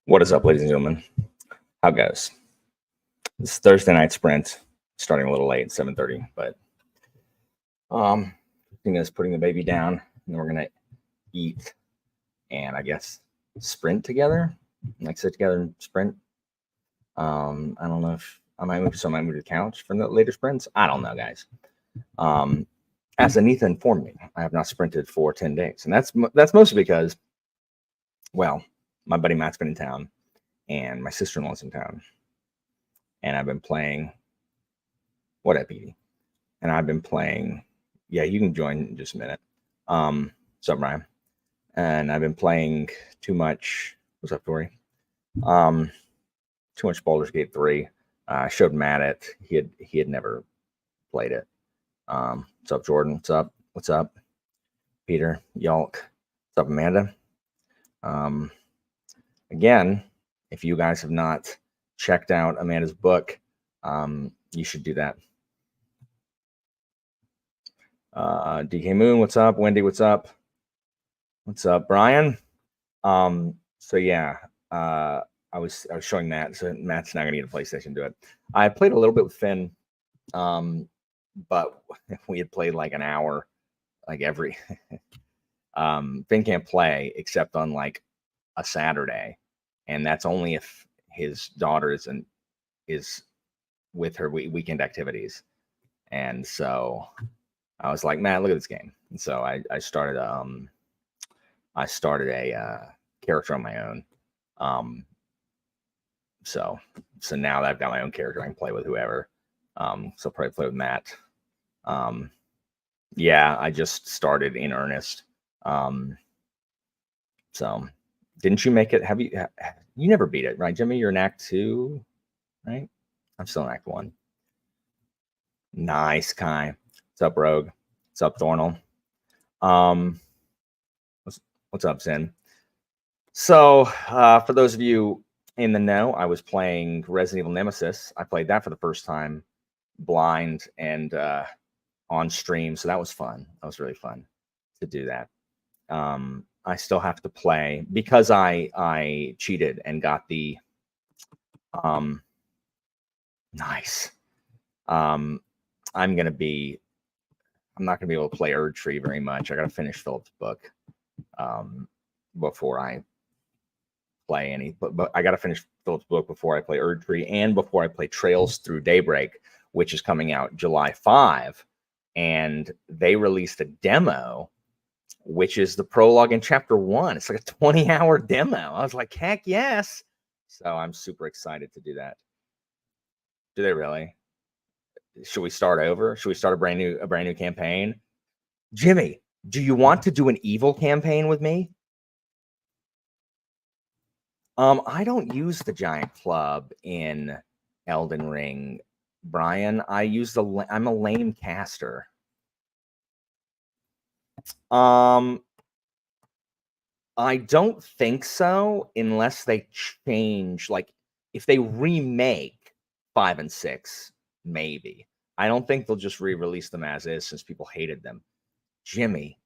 What is up, ladies and gentlemen? How goes? This Thursday night sprint, starting a little late, 7:30, but Christina's putting the baby down, and then we're gonna eat and I guess sprint together, like sit together and sprint. I don't know if I might move to the couch for the later sprints. I don't know, guys. As Anita informed me, I have not sprinted for 10 days, and that's mostly because, well, my buddy Matt's been in town, and my sister-in-law's in town, and I've been playing. What up, Edie? And I've been playing. Yeah, you can join in just a minute. What's up, Ryan? And I've been playing too much. What's up, Tori? Too much Baldur's Gate 3. I showed Matt it. He had never played it. What's up, Jordan? What's up? What's up, Peter? Yalk. What's up, Amanda? Again, if you guys have not checked out Amanda's book, you should do that. DK Moon, what's up? Wendy, what's up? What's up, Brian? So yeah, I was showing Matt. So Matt's not gonna get a PlayStation to do it. I played a little bit with Finn, but we had played like an hour, like every. Finn can't play except on like a Saturday, and that's only if his daughter is with her weekend activities. And so I was like, Matt, look at this game. And so I started a character on my own. So now that I've got my own character, I can play with whoever. So I'll probably play with Matt. Yeah, I just started in earnest. So didn't you make it? Have you never beat it, right, Jimmy? You're in Act 2, right? I'm still in Act 1. Nice, Kai. What's up, Rogue? What's up, Thornell? What's up, Zen? So, for those of you in the know, I was playing Resident Evil Nemesis. I played that for the first time, blind and on stream. So that was fun. That was really fun to do that. I still have to play because I cheated and got the nice. I'm not gonna be able to play Erd Tree very much. I gotta finish Philip's book before I play any. But I gotta finish Philip's book before I play Erd Tree and before I play Trails Through Daybreak, which is coming out July 5. And they released a demo, which is the prologue in chapter 1. It's like a 20-hour demo. I was like, heck yes. So I'm super excited to do that. Do they really? Should we start over? Should we start a brand new campaign? Jimmy, do you want to do an evil campaign with me? I don't use the giant club in Elden Ring, Brian. I'm a lame caster. I don't think so, unless they change, like if they remake 5 and 6, maybe. I don't think they'll just re-release them as is since people hated them. Jimmy,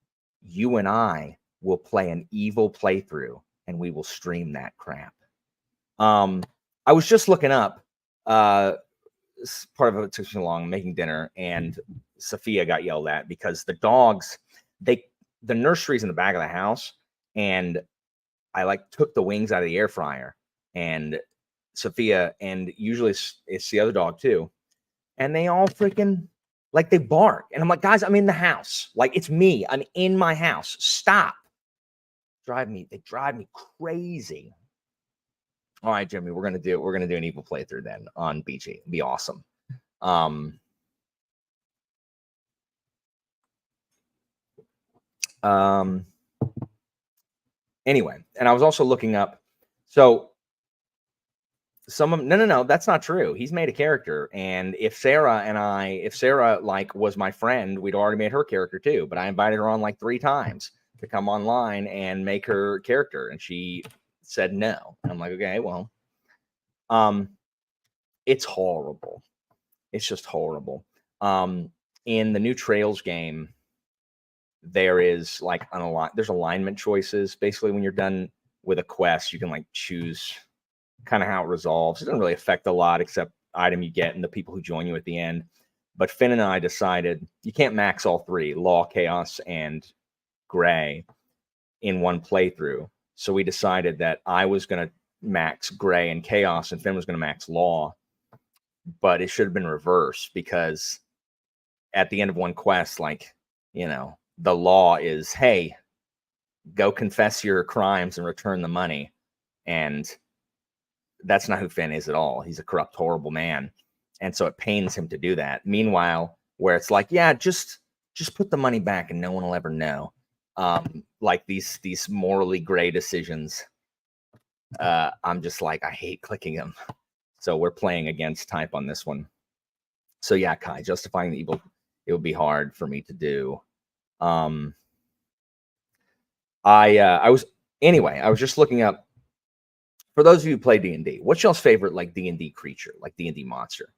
you and I will play an evil playthrough and we will stream that crap. I was just looking up, part of it took too long, making dinner, and Sophia got yelled at because the dogs, the nursery's in the back of the house, and I like took the wings out of the air fryer, and Sophia, and usually it's the other dog too, and they all freaking like they bark, and I'm like, guys, I'm in the house, like it's me, I'm in my house, stop. They drive me crazy. All right, Jimmy, we're gonna do an evil playthrough then on BG. It'll be awesome. Anyway, and I was also looking up. So no, that's not true. He's made a character, and if Sarah like was my friend, we'd already made her character too. But I invited her on like 3 times to come online and make her character, and she said no. And I'm like, okay, well, it's horrible. It's just horrible. In the new Trails game, there is like there's alignment choices. Basically, when you're done with a quest, you can like choose kind of how it resolves. It doesn't really affect a lot except item you get and the people who join you at the end. But Finn and I decided you can't max all three, Law, Chaos, and Gray, in one playthrough. So we decided that I was going to max Gray and Chaos, and Finn was going to max Law. But it should have been reversed, because at the end of one quest, like, you know, the law is, hey, go confess your crimes and return the money. And that's not who Finn is at all. He's a corrupt, horrible man. And so it pains him to do that. Meanwhile, where it's like, yeah, just put the money back and no one will ever know. Like these morally gray decisions, I'm just like, I hate clicking them. So we're playing against type on this one. So yeah, Kai, justifying the evil, it would be hard for me to do. I was just looking up, for those of you who play D&D, what's y'all's favorite like D&D creature, like D&D monster?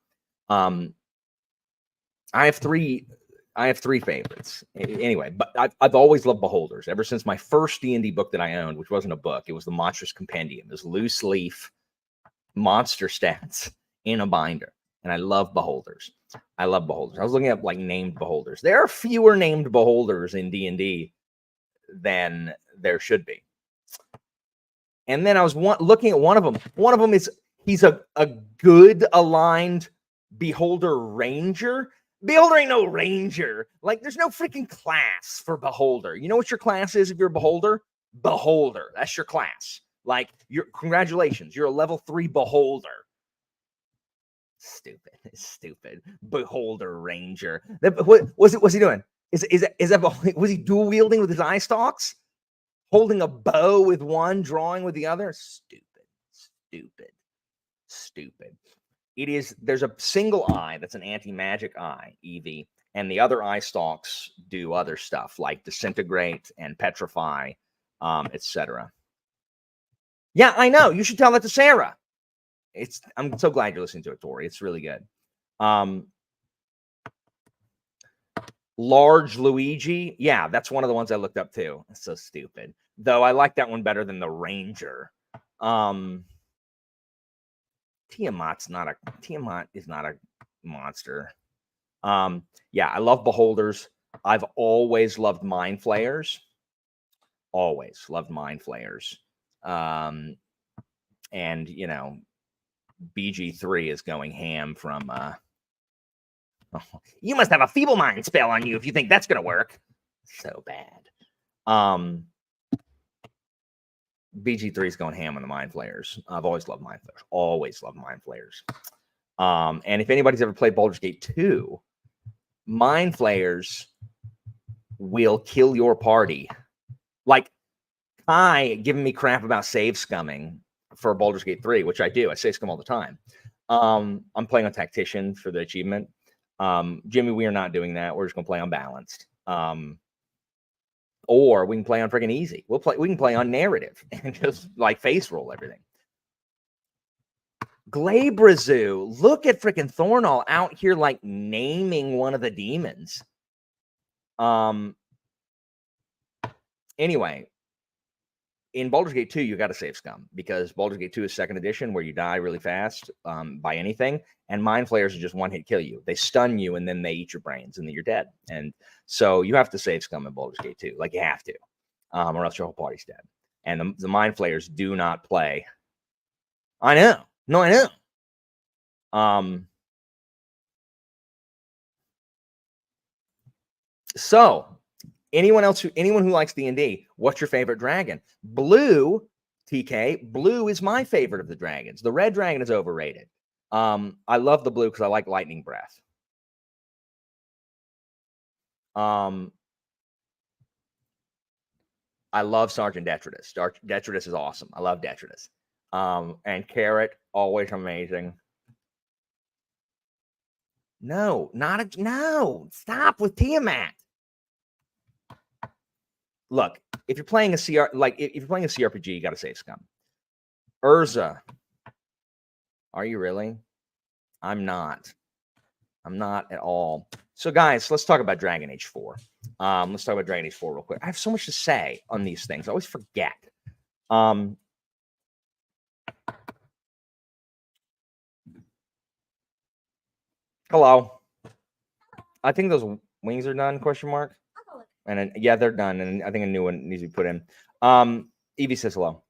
I have three favorites. Anyway, but I've always loved beholders ever since my first D&D book that I owned, which wasn't a book. It was the Monstrous Compendium. It was loose leaf monster stats in a binder. And I love beholders. I love beholders. I was looking up like named beholders. There are fewer named beholders in D&D than there should be. And then I was looking at one of them. One of them is, he's a good aligned beholder ranger. Beholder ain't no ranger. Like, there's no freaking class for beholder. You know what your class is if you're a beholder? Beholder. That's your class. Like, congratulations, you're a level 3 beholder. Stupid. Beholder ranger. What was he doing? Was he dual wielding with his eye stalks? Holding a bow with one, drawing with the other? Stupid. There's a single eye that's an anti-magic eye, EV, and the other eye stalks do other stuff like disintegrate and petrify, etc. Yeah, I know. You should tell that to Sarah. I'm so glad you're listening to it, Tori. It's really good. Large Luigi. Yeah, that's one of the ones I looked up too. It's so stupid. Though I like that one better than the Ranger. Tiamat is not a monster. Yeah, I love beholders. I've always loved mind flayers. Always loved mind flayers. And you know, BG3 is going ham from you must have a feeble mind spell on you if you think that's gonna work. So bad. BG3 is going ham on the mind flayers. I've always loved mind flayers. Always loved mind flayers. And if anybody's ever played Baldur's Gate 2, mind flayers will kill your party. Like Kai giving me crap about save scumming for Baldur's Gate 3, which I do. I save scum all the time. I'm playing on Tactician for the achievement. Jimmy, we are not doing that. We're just gonna play on balanced. Or we can play on freaking easy. We can play on narrative and just like face roll everything. Glabrazu, look at freaking Thornall out here like naming one of the demons. Anyway, in Baldur's Gate 2, you got to save scum because Baldur's Gate 2 is 2nd edition where you die really fast by anything. And mind flayers are just one hit kill you. They stun you and then they eat your brains and then you're dead. And so you have to save scum in Baldur's Gate 2. Like you have to, or else your whole party's dead. And the mind flayers do not play. I know. No, I know. So anyone who likes D&D, what's your favorite dragon? Blue, TK, blue is my favorite of the dragons. The red dragon is overrated. I love the blue because I like lightning breath. I love Sergeant Detritus. Detritus is awesome. I love Detritus. And Carrot, always amazing. No, no. Stop with Tiamat. Look, if you're playing a if you're playing a CRPG, you got to save scum. Urza, are you really? I'm not at all. So, guys, let's talk about Dragon Age 4. Let's talk about Dragon Age 4 real quick. I have so much to say on these things. I always forget. Hello. I think those wings are done, question mark. And then, yeah, they're done. And I think a new one needs to be put in. Evie says hello.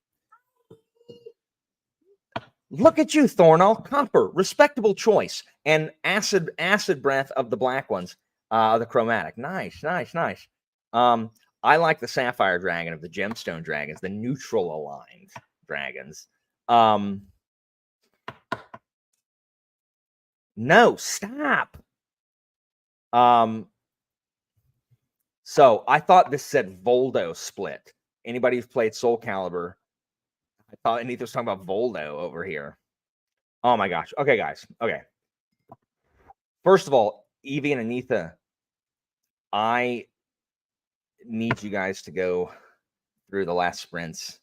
Look at you, Thornall. Copper, respectable choice. And acid breath of the black ones. The chromatic. Nice. I like the sapphire dragon of the gemstone dragons, the neutral aligned dragons. No, stop. So I thought this said Voldo split. Anybody who's played Soul Calibur, I thought Anita was talking about Voldo over here. Oh my gosh. Okay, guys. Okay. First of all, Evie and Anita, I need you guys to go through the last sprints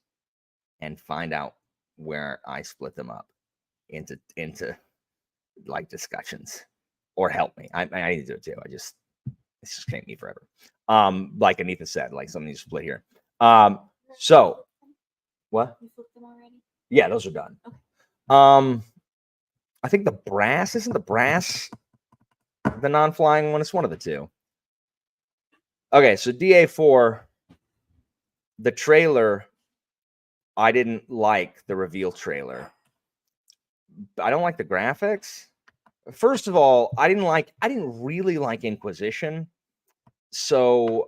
and find out where I split them up into like discussions, or help me. I need to do it too. It's just taking me forever. Like Anita said, like something needs to split here. So what? You flipped them already? Yeah, those are done. Okay. I think the brass isn't the brass the non-flying one. It's one of the two. Okay, so DA4, the trailer, I didn't like the reveal trailer. I don't like the graphics. First of all, I didn't really like Inquisition, so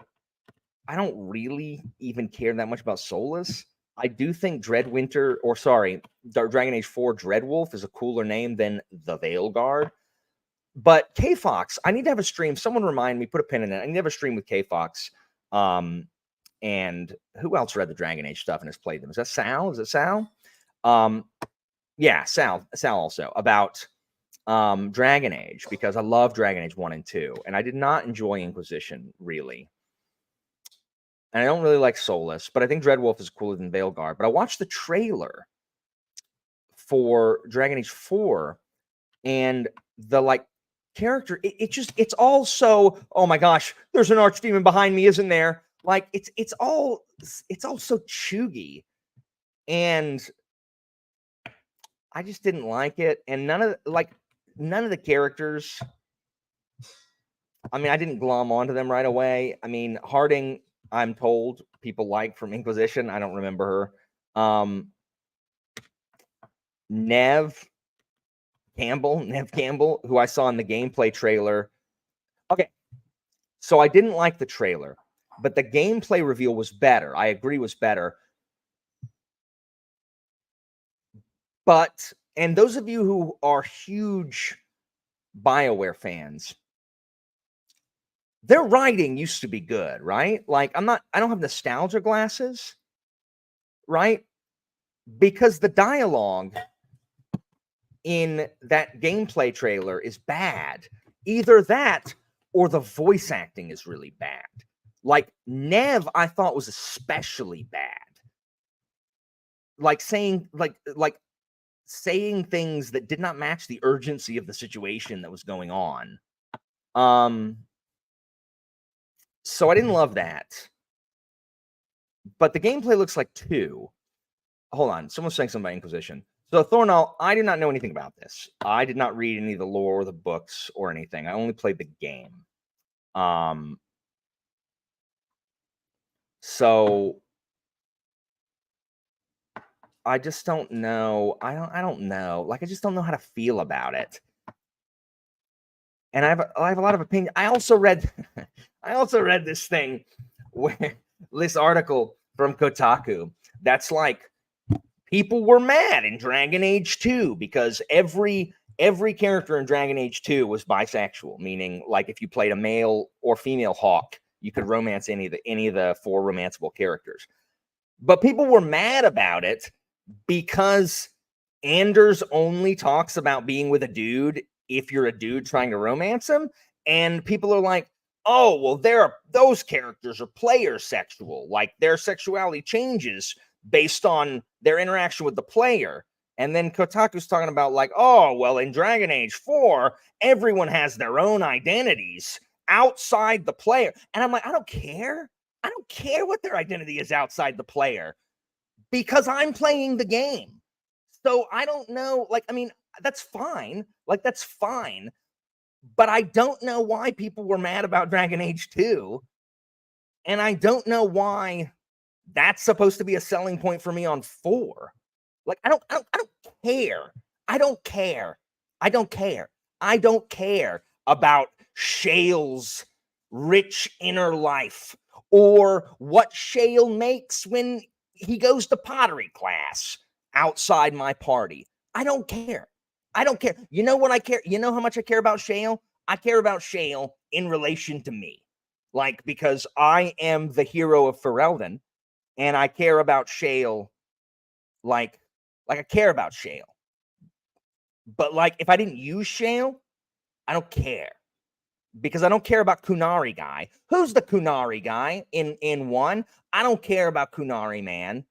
I don't really even care that much about Solus. I do think Dragon Age 4 Dreadwolf is a cooler name than the Veilguard. But K-Fox, I need to have a stream. Someone remind me, put a pin in it. I need to have a stream with K-Fox. And who else read the Dragon Age stuff and has played them? Is that Sal? Is it Sal? Yeah, Sal also, about Dragon Age, because I love Dragon Age 1 and 2. And I did not enjoy Inquisition, really. And I don't really like Solus, but I think Dreadwolf is cooler than Veilguard. But I watched the trailer for Dragon Age 4, and the character, it's all so, oh my gosh, there's an archdemon behind me, isn't there? Like it's all so chuggy, and I just didn't like it. And none of the characters, I mean, I didn't glom onto them right away. I mean, Harding, I'm told people like from Inquisition. I don't remember her. Nev Campbell, who I saw in the gameplay trailer. Okay, so I didn't like the trailer, but the gameplay reveal was better. I agree, was better. But, and those of you who are huge BioWare fans, their writing used to be good, right? Like, I don't have nostalgia glasses, right? Because the dialogue in that gameplay trailer is bad. Either that or the voice acting is really bad. Like Nev, I thought was especially bad. Like saying things that did not match the urgency of the situation that was going on. So I didn't love that. But the gameplay looks like 2. Hold on, someone's saying something about Inquisition. So Thornall, I did not know anything about this. I did not read any of the lore or the books or anything. I only played the game. So I just don't know. I don't know. Like, I just don't know how to feel about it. And I have a lot of opinion. I also read this thing where this article from Kotaku that's like, people were mad in Dragon Age 2 because every character in Dragon Age 2 was bisexual, meaning like if you played a male or female Hawk, you could romance any of the 4 romanceable characters. But people were mad about it because Anders only talks about being with a dude if you're a dude trying to romance him, and people are like, oh, well, those characters are player sexual, like their sexuality changes based on their interaction with the player. And then Kotaku's talking about like, oh, well, in Dragon Age 4, everyone has their own identities outside the player. And I'm like, I don't care. I don't care what their identity is outside the player, because I'm playing the game. So I don't know. Like, I mean, that's fine. Like, that's fine. But I don't know why people were mad about Dragon Age 2. And I don't know why that's supposed to be a selling point for me on 4. Like, I don't care. I don't care. I don't care. I don't care about Shale's rich inner life or what Shale makes when he goes to pottery class outside my party. I don't care. I don't care. You know what I care? You know how much I care about Shale? I care about Shale in relation to me. Like, because I am the hero of Ferelden and I care about Shale like I care about Shale. But like if I didn't use Shale, I don't care. Because I don't care about Kunari guy. Who's the Kunari guy in 1? I don't care about Kunari, man.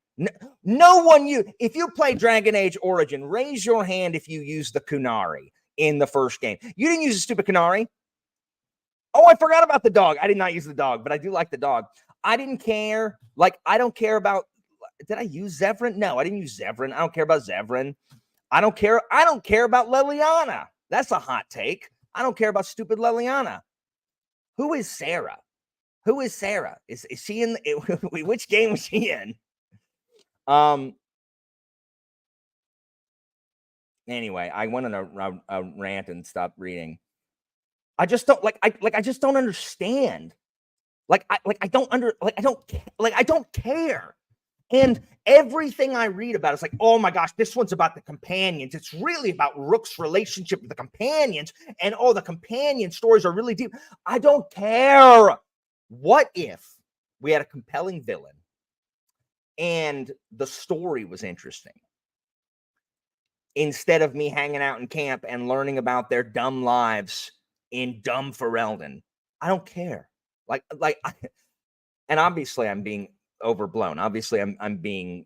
No one if you play Dragon Age Origin, raise your hand if you use the Kunari in the first game. You didn't use the stupid Kunari? Oh, I forgot about the dog. I did not use the dog, but I do like the dog. I didn't care. Like, I don't care about. Did I use Zevran? No, I didn't use Zevran. I don't care about Zevran. I don't care. I don't care about Leliana. That's a hot take. I don't care about stupid Leliana. Who is Sarah? Who is Sarah? Is she in? Which game was she in? Anyway, I went on a rant and stopped reading. I just don't I just don't understand. I don't care. And everything I read about is like, oh my gosh, this one's about the companions. It's really about Rook's relationship with the companions, and oh, the companion stories are really deep. I don't care. What if we had a compelling villain and the story was interesting? Instead of me hanging out in camp and learning about their dumb lives in dumb Ferelden. I don't care. And obviously I'm being overblown. Obviously I'm being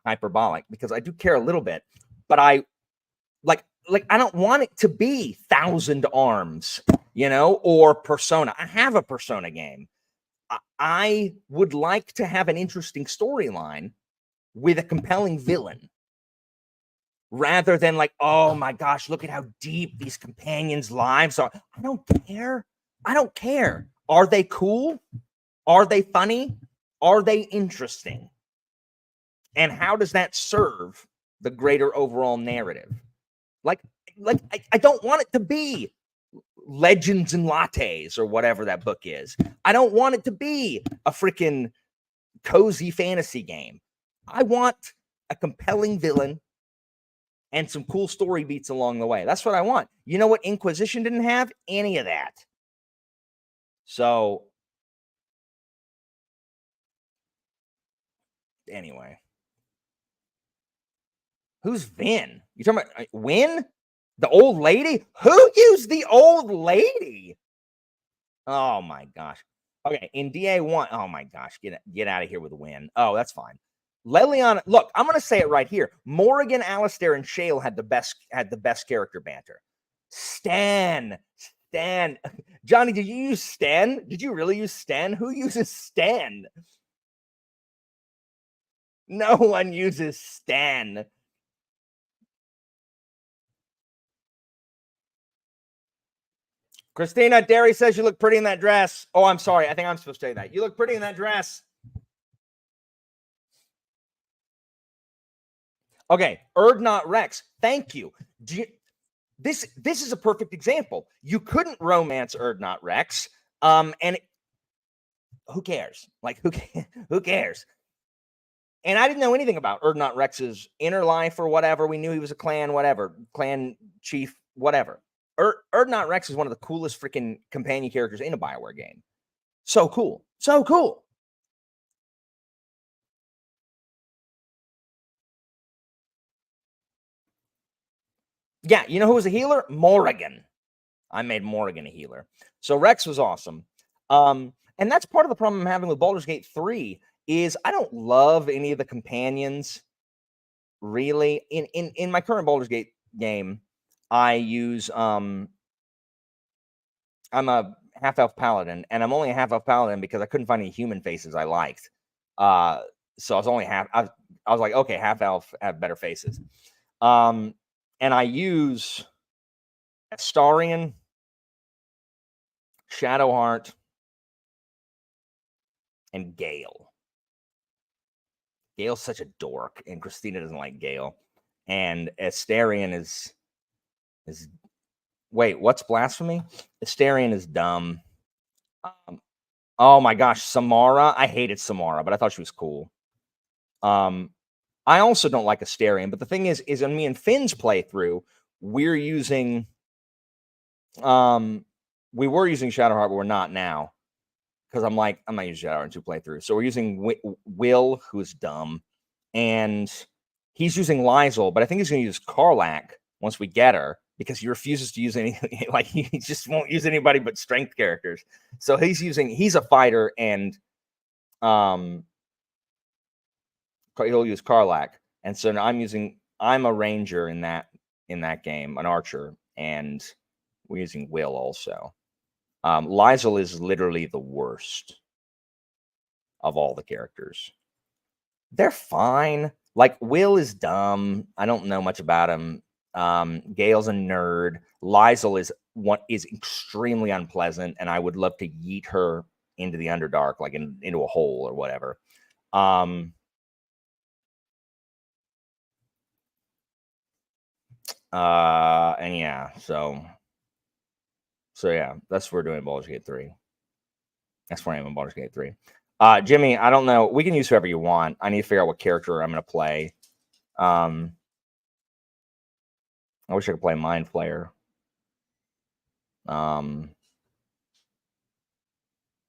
hyperbolic because I do care a little bit, but I don't want it to be Thousand Arms, or Persona. I have a Persona game. I would like to have an interesting storyline with a compelling villain rather than like, oh my gosh, look at how deep these companions' lives are. I don't care. I don't care. Are they cool? Are they funny? Are they interesting? And how does that serve the greater overall narrative? I don't want it to be Legends and Lattes or whatever that book is. I don't want it to be a freaking cozy fantasy game. I want a compelling villain and some cool story beats along the way. That's what I want. You know what Inquisition didn't have? Any of that. So, anyway. Who's Vin? You talking about Win? The old lady? Who used the old lady? Oh my gosh. Okay, in DA1, oh my gosh, get out of here with a win. Oh, that's fine. Leliana, look, I'm gonna say it right here. Morrigan, Alistair, and Shale had the best character banter. Stan. Johnny, did you use Stan? Did you really use Stan? Who uses Stan? No one uses Stan. Christina, Derry says you look pretty in that dress. Oh, I'm sorry. I think I'm supposed to say that. You look pretty in that dress. Okay, Erdnot Rex. Thank you. This is a perfect example. You couldn't romance Erdnot Rex, and who cares? Like who cares? And I didn't know anything about Erdnot Rex's inner life or whatever. We knew he was a clan chief, whatever. Erdnot Rex is one of the coolest freaking companion characters in a BioWare game. So cool. So cool. Yeah, you know who was a healer? Morrigan. I made Morrigan a healer. So Rex was awesome. And that's part of the problem I'm having with Baldur's Gate 3 is I don't love any of the companions really. In my current Baldur's Gate game, I use I'm a half-elf paladin, and I'm only a half-elf paladin because I couldn't find any human faces I liked. So I was only I was like, okay, half-elf have better faces. And I use Astarion Shadowheart, and Gale. Gale's such a dork, and Christina doesn't like Gale. And Asterion is wait, what's blasphemy? Asterion is dumb. Oh my gosh, Samara. I hated Samara, but I thought she was cool. I also don't like Asterion, but the thing is in me and Finn's playthrough, we're using we were using Shadowheart, but we're not now. Because I'm not using Shadowheart in 2 playthroughs. So we're using Will, who's dumb, and he's using Lizel, but I think he's gonna use Karlach once we get her, because he refuses to use anything. Like, he just won't use anybody but strength characters. So he's a fighter, and he'll use Karlach. And so now I'm a ranger in that game, an archer, and we're using Will also. Lizel is literally the worst of all the characters. They're fine. Like, Will is dumb. I don't know much about him. Gale's a nerd. Lizel is extremely unpleasant, and I would love to yeet her into the Underdark, like into a hole or whatever. And yeah, so yeah, that's what we're doing in Baldur's Gate 3. That's where I am in Baldur's Gate 3. Jimmy, I don't know. We can use whoever you want. I need to figure out what character I'm going to play. I wish I could play Mind Flayer. I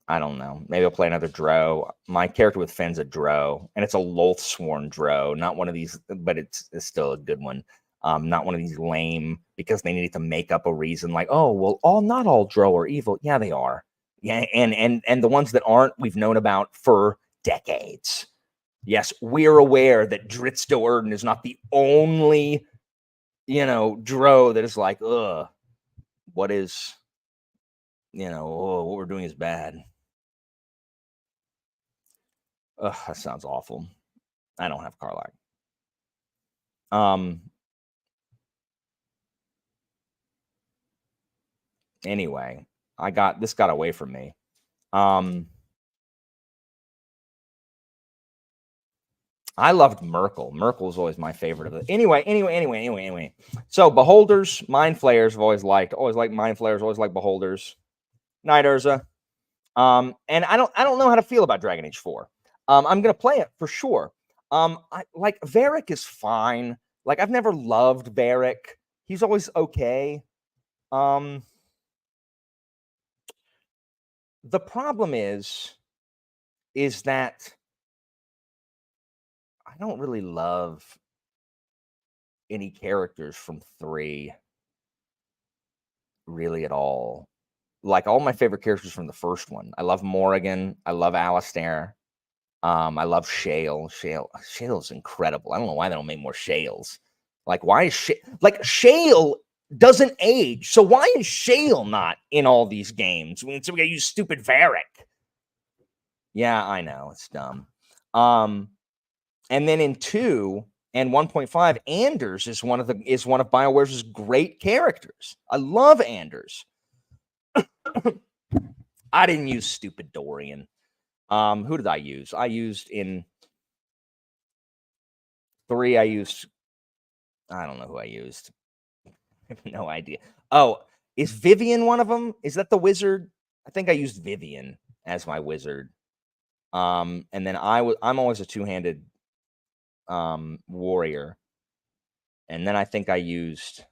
don't know. Maybe I'll play another Drow. My character with Finn's a Drow, and it's a Loathsworn Drow, not one of these, but it's still a good one. Not one of these lame, because they needed to make up a reason, like, oh, well, not all Drow are evil. Yeah, they are. Yeah, and the ones that aren't, we've known about for decades. Yes, we're aware that Dritz Do'Urden is not the only, Drow that is like, ugh, what we're doing is bad. Ugh, that sounds awful. I don't have Karlach. Anyway, this got away from me. I loved Merkel. Merkel was always my favorite of it. Anyway. So Beholders, Mind Flayers, I've always liked Mind Flayers, always liked Beholders. Night Urza. And I don't know how to feel about Dragon Age 4. I'm gonna play it for sure. I like Varric is fine. Like, I've never loved Varric. He's always okay. The problem is that I don't really love any characters from 3 really at all. Like, all my favorite characters from the first one. I love Morrigan. I love Alistair. I love Shale. Shale's incredible. I don't know why they don't make more Shales. Like, why is Shale doesn't age? So why is Shale not in all these games? So we gotta use stupid Varric. Yeah, I know, it's dumb. And then in 2 and 1.5, Anders is one of BioWare's great characters. I love Anders. I didn't use stupid Dorian. Who did I use? I used in 3. I don't know who I used. I have no idea. Oh, is Vivian one of them? Is that the wizard? I think I used Vivian as my wizard. And then I'm always a 2-handed warrior. And then I think I used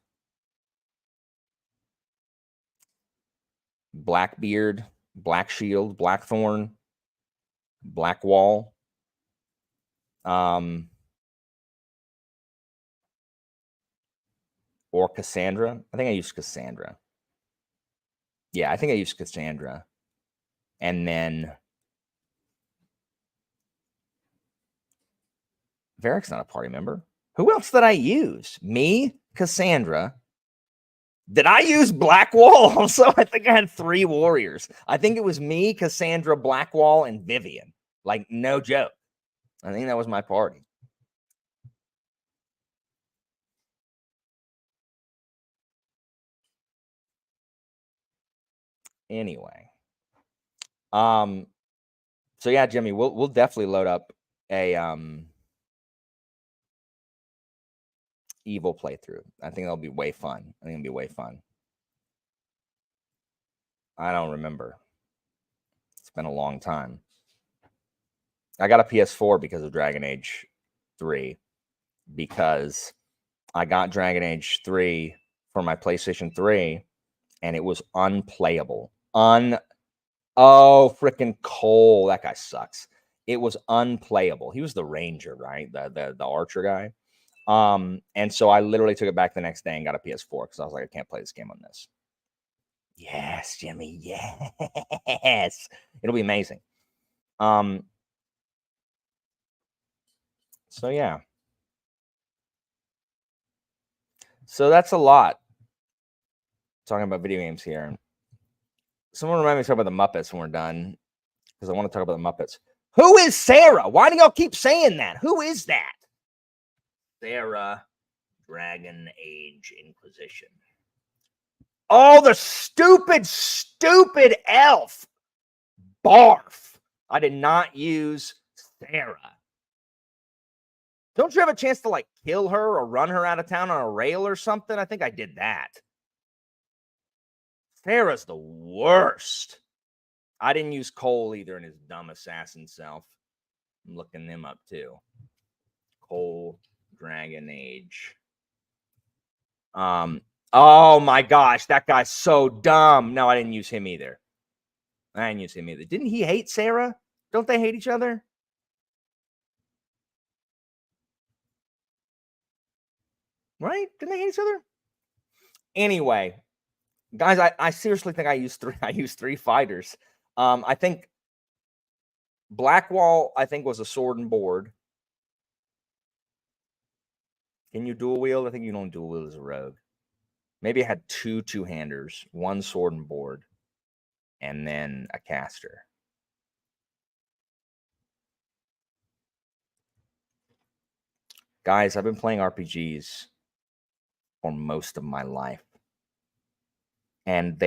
Blackbeard, Black Shield, Blackthorn, Blackwall. Or Cassandra. I think I used Cassandra. Yeah, I think I used Cassandra. And then Varric's not a party member. Who else did I use? Me, Cassandra. Did I use Blackwall also? I think I had 3 warriors. I think it was me, Cassandra, Blackwall, and Vivian. Like, no joke. I think that was my party. Anyway. So yeah, Jimmy, we'll definitely load up a evil playthrough. I think that'll be way fun. I think it'll be way fun. I don't remember. It's been a long time. I got a PS4 because of Dragon Age 3. Because I got Dragon Age 3 for my PlayStation 3 and it was unplayable. Oh, freaking Cole. That guy sucks. It was unplayable. He was the ranger, right? The archer guy. And so I literally took it back the next day and got a PS4 because I was like, I can't play this game on this. Yes, Jimmy. Yes. It'll be amazing. So yeah. So that's a lot. Talking about video games here. Someone remind me to talk about the Muppets when we're done. Because I want to talk about the Muppets. Who is Sarah? Why do y'all keep saying that? Who is that? Sarah, Dragon Age Inquisition. Oh, the stupid elf. Barf. I did not use Sarah. Don't you have a chance to, like, kill her or run her out of town on a rail or something? I think I did that. Sarah's the worst. I didn't use Cole either in his dumb assassin self. I'm looking them up too. Cole, Dragon Age. Oh my gosh, that guy's so dumb. No, I didn't use him either. Didn't he hate Sarah? Don't they hate each other? Right? Didn't they hate each other? Anyway, guys, I seriously think I used three fighters. I think Blackwall, I think, was a sword and board. Can you dual wield? I think you don't dual wield as a rogue. Maybe I had two-handers, one sword and board, and then a caster. Guys, I've been playing RPGs for most of my life. And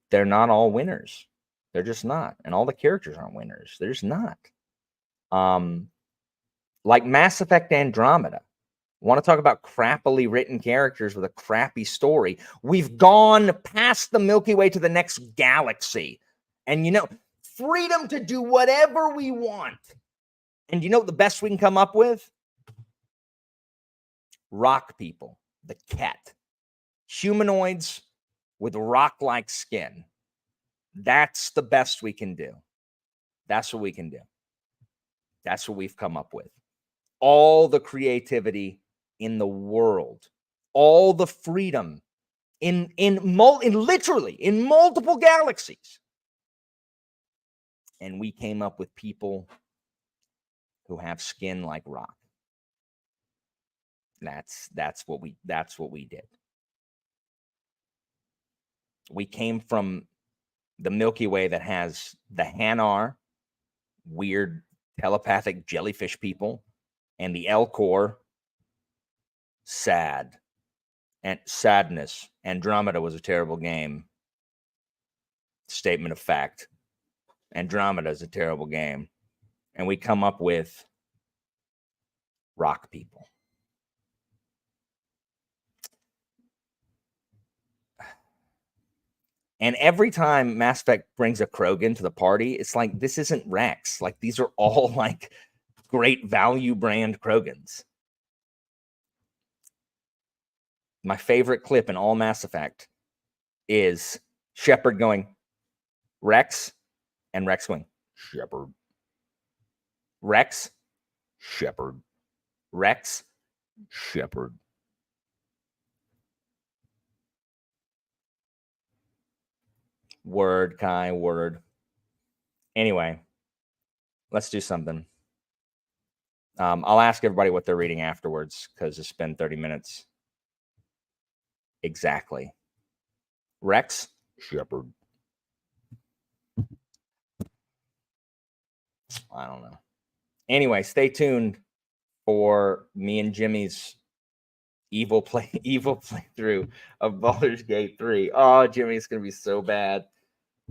they're not all winners. They're just not. And all the characters aren't winners. They're just not. Like Mass Effect Andromeda. Want to talk about crappily written characters with a crappy story? We've gone past the Milky Way to the next galaxy. And freedom to do whatever we want. And you know what the best we can come up with? Rock people, the Ket. Humanoids with rock-like skin. That's the best we can do. That's what we can do. That's what we've come up with. All the creativity in the world, all the freedom in literally in multiple galaxies. And we came up with people who have skin like rock. That's what we did. We came from the Milky Way that has the Hanar, weird telepathic jellyfish people, and the Elcor, sad. And sadness. Andromeda was a terrible game. Statement of fact. Andromeda is a terrible game. And we come up with rock people. And every time Mass Effect brings a Krogan to the party, it's like, this isn't Rex. Like, these are all like great value brand Krogans. My favorite clip in all Mass Effect is Shepard going, Rex, and Rex going, Shepard. Rex, Shepard. Rex, Shepard. Word, Kai, word. Anyway, let's do something. I'll ask everybody what they're reading afterwards because it's been 30 minutes. Exactly. Rex, Shepard. I don't know. Anyway, stay tuned for me and Jimmy's evil playthrough of Baldur's Gate 3. Oh, Jimmy, it's going to be so bad.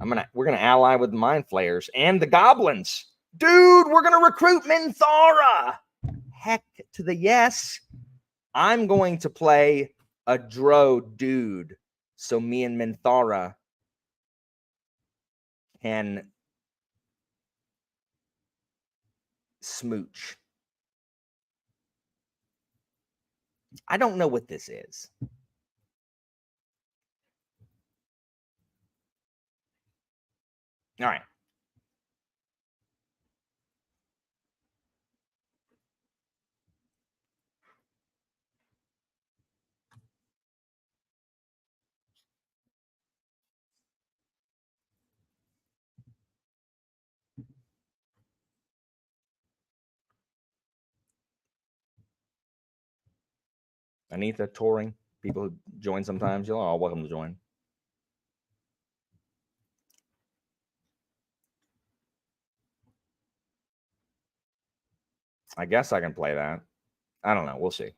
We're gonna ally with Mind Flayers and the Goblins. Dude, we're gonna recruit Minthara. Heck to the yes. I'm going to play a Dro dude. So me and Minthara can smooch. I don't know what this is. All right. Anita touring. People who join sometimes, you're all welcome to join. I guess I can play that. I don't know. We'll see.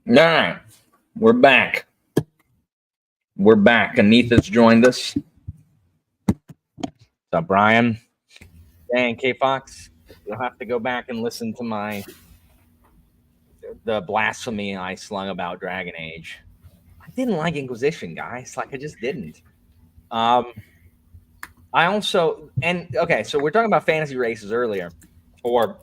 All right, we're back. We're back. Anita's joined us. What's up, Brian? Dang, K Fox. You'll have to go back and listen to the blasphemy I slung about Dragon Age. I didn't like Inquisition, guys. Like, I just didn't. I also, and okay, so we're talking about fantasy races earlier, or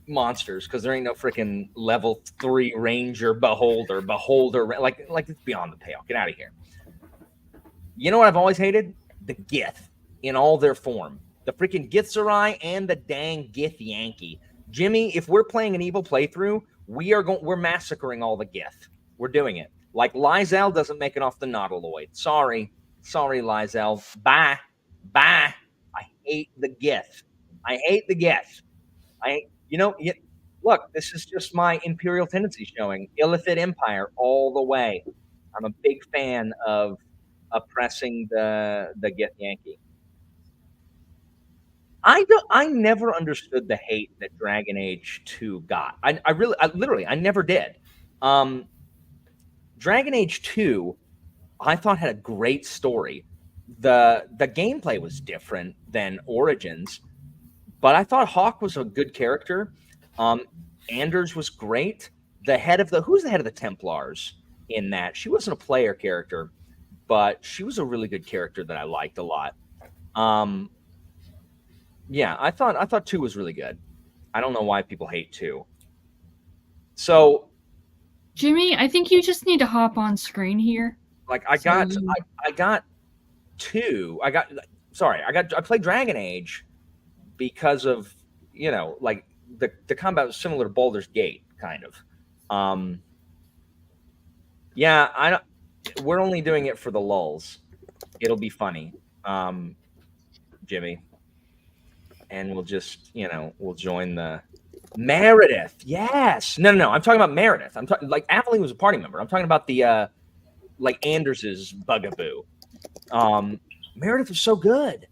monsters, because there ain't no freaking level 3 ranger, beholder, like it's beyond the pale. Get out of here. You know what I've always hated? The Gith in all their form. The freaking Githzerai and the dang Gith Yankee. Jimmy, if we're playing an evil playthrough, we're massacring all the Gith. We're doing it. Like Lysel doesn't make it off the Nautiloid. Sorry, Lysel. Bye. I hate the Gith. Look, this is just my imperial tendency showing. Illithid Empire all the way. I'm a big fan of oppressing the Gith Yankee. I never understood the hate that Dragon Age 2 got. I literally never did. Dragon Age 2, I thought had a great story. The gameplay was different than Origins, but I thought Hawk was a good character. Anders was great. Who's the head of the Templars in that? She wasn't a player character, but she was a really good character that I liked a lot. Yeah, I thought 2 was really good. I don't know why people hate 2. So, Jimmy, I think you just need to hop on screen here. Like I got 2. I played Dragon Age because of, like the combat was similar to Baldur's Gate, kind of. Yeah, we're only doing it for the lulz. It'll be funny, Jimmy. And we'll just, we'll join the Meredith. Yes. No. I'm talking about Meredith. I'm talking like Aveline was a party member. I'm talking about the like Anders's bugaboo. Meredith was so good.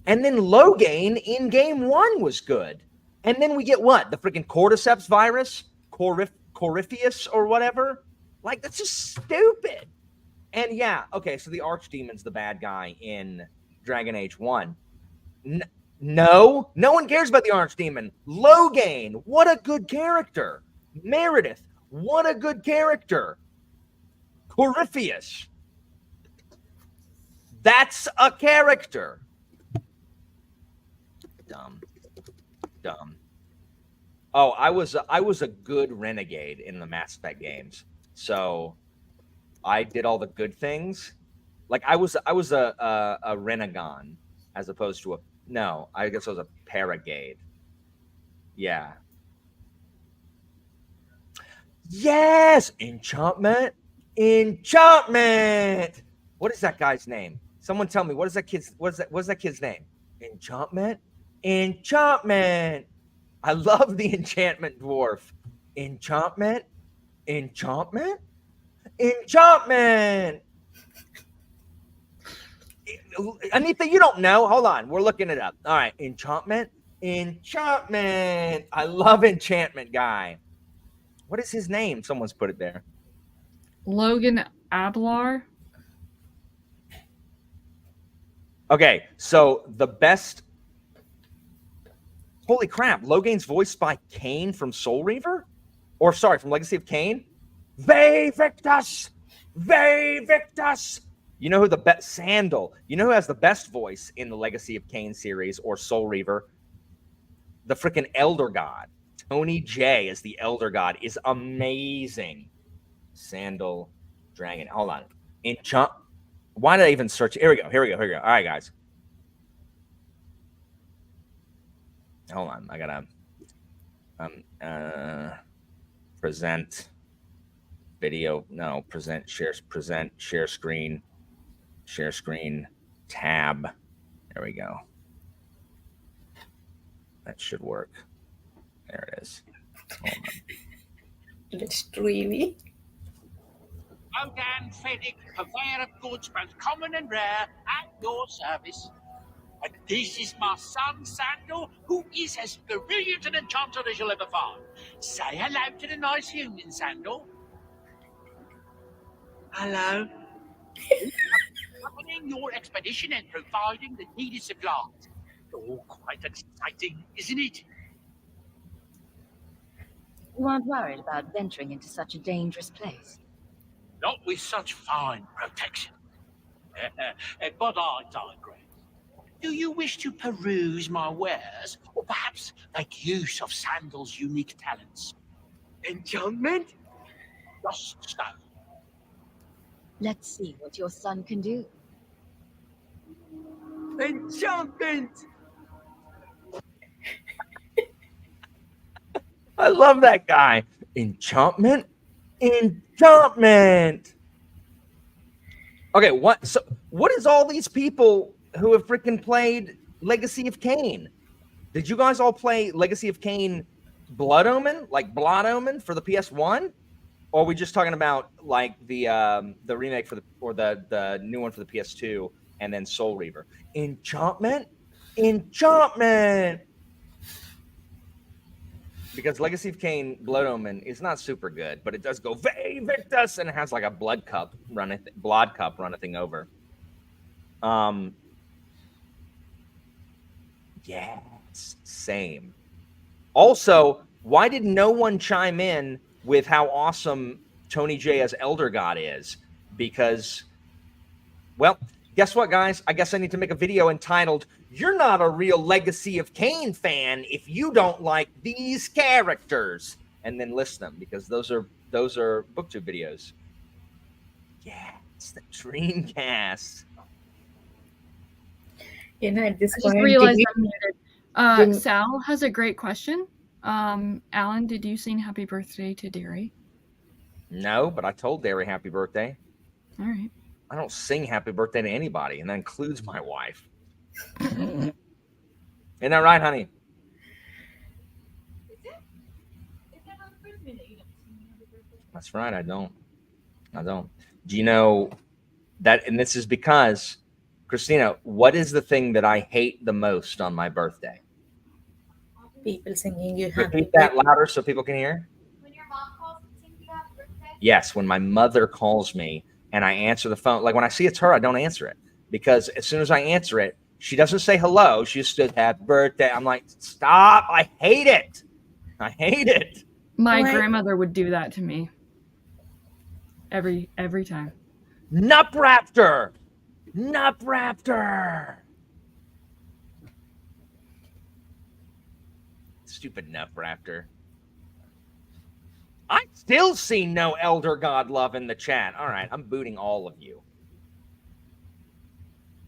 And then Logain in game 1 was good. And then we get what? The freaking cordyceps virus? Corypheus or whatever? Like, that's just stupid. And yeah, okay, so the Archdemon's the bad guy in Dragon Age 1. No one cares about the Archdemon. Logain, what a good character. Meredith, what a good character. Corypheus, that's a character. Dumb. Oh, I was a good renegade in the Mass Effect games, so I did all the good things. Like I was a renegon as opposed to I guess I was a paragade. Yeah. Yes, enchantment. What is that guy's name? Someone tell me, what's that kid's name? Enchantment. I love the enchantment dwarf. Enchantment. Anita, you don't know. Hold on. We're looking it up. All right. Enchantment. I love enchantment guy. What is his name? Someone's put it there. Logan Ablar. Okay. So the best. Holy crap. Logain's voiced by Kain from Soul Reaver? Or sorry, from Legacy of Kain? Ve Victus! You know who the best Sandal? You know who has the best voice in the Legacy of Kain series or Soul Reaver? The freaking Elder God. Tony J as the Elder God is amazing. Sandal Dragon. Hold on. Why did I even search? Here we go. All right, guys. Hold on. I gotta present video. No, share screen tab. There we go. That should work. There it is. Hold on. That's really. Logan Fennick, purveyor of goods both common and rare, at your service. And this is my son, Sandal, who is as brilliant an enchanter as you'll ever find. Say hello to the nice human, Sandal. Hello. Accompanying your expedition and providing the needed supplies. Oh, quite exciting, isn't it? You aren't worried about venturing into such a dangerous place? Not with such fine protection. But I digress. Do you wish to peruse my wares, or perhaps make use of Sandal's unique talents? Enchantment? Just so. Let's see what your son can do. Enchantment! I love that guy. Enchantment? Enchantment! Okay, what is all these people who have freaking played Legacy of Kain? Did you guys all play Legacy of Kain Blood Omen? Like Blood Omen for the PS1? Or are we just talking about like the remake for the new one for the PS2 and then Soul Reaver? Enchantment? Enchantment! Because Legacy of Kain Blood Omen is not super good, but it does go Ve Victus, and it has like a blood cup running over. Yes, same. Also, why did no one chime in with how awesome Tony J as Elder God is? Because, well, guess what, guys? I guess I need to make a video entitled, "You're not a real Legacy of Kain fan if you don't like these characters," and then list them, because those are BookTube videos. Yeah, it's the Dreamcast. You know, at this I just point, realized I'm muted. didn't- Sal has a great question. Alan, did you sing Happy Birthday to Derry? No, but I told Derry happy birthday. All right. I don't sing happy birthday to anybody, and that includes my wife. Isn't that right, honey? That's right, I don't. Do you know that? And this is because, Christina, what is the thing that I hate the most on my birthday? people singing you happy Repeat that louder so people can hear. When your mom calls and sings you happy birthday? Yes, when my mother calls me and I answer the phone, like when I see it's her, I don't answer it, because as soon as I answer it, she doesn't say hello. She just says happy birthday. I'm like, stop. I hate it. I hate it. My What? grandmother would do that to me every time. Nupraptor. Nupraptor. Stupid Nupraptor. I still see no Elder God love in the chat. All right, I'm booting all of you.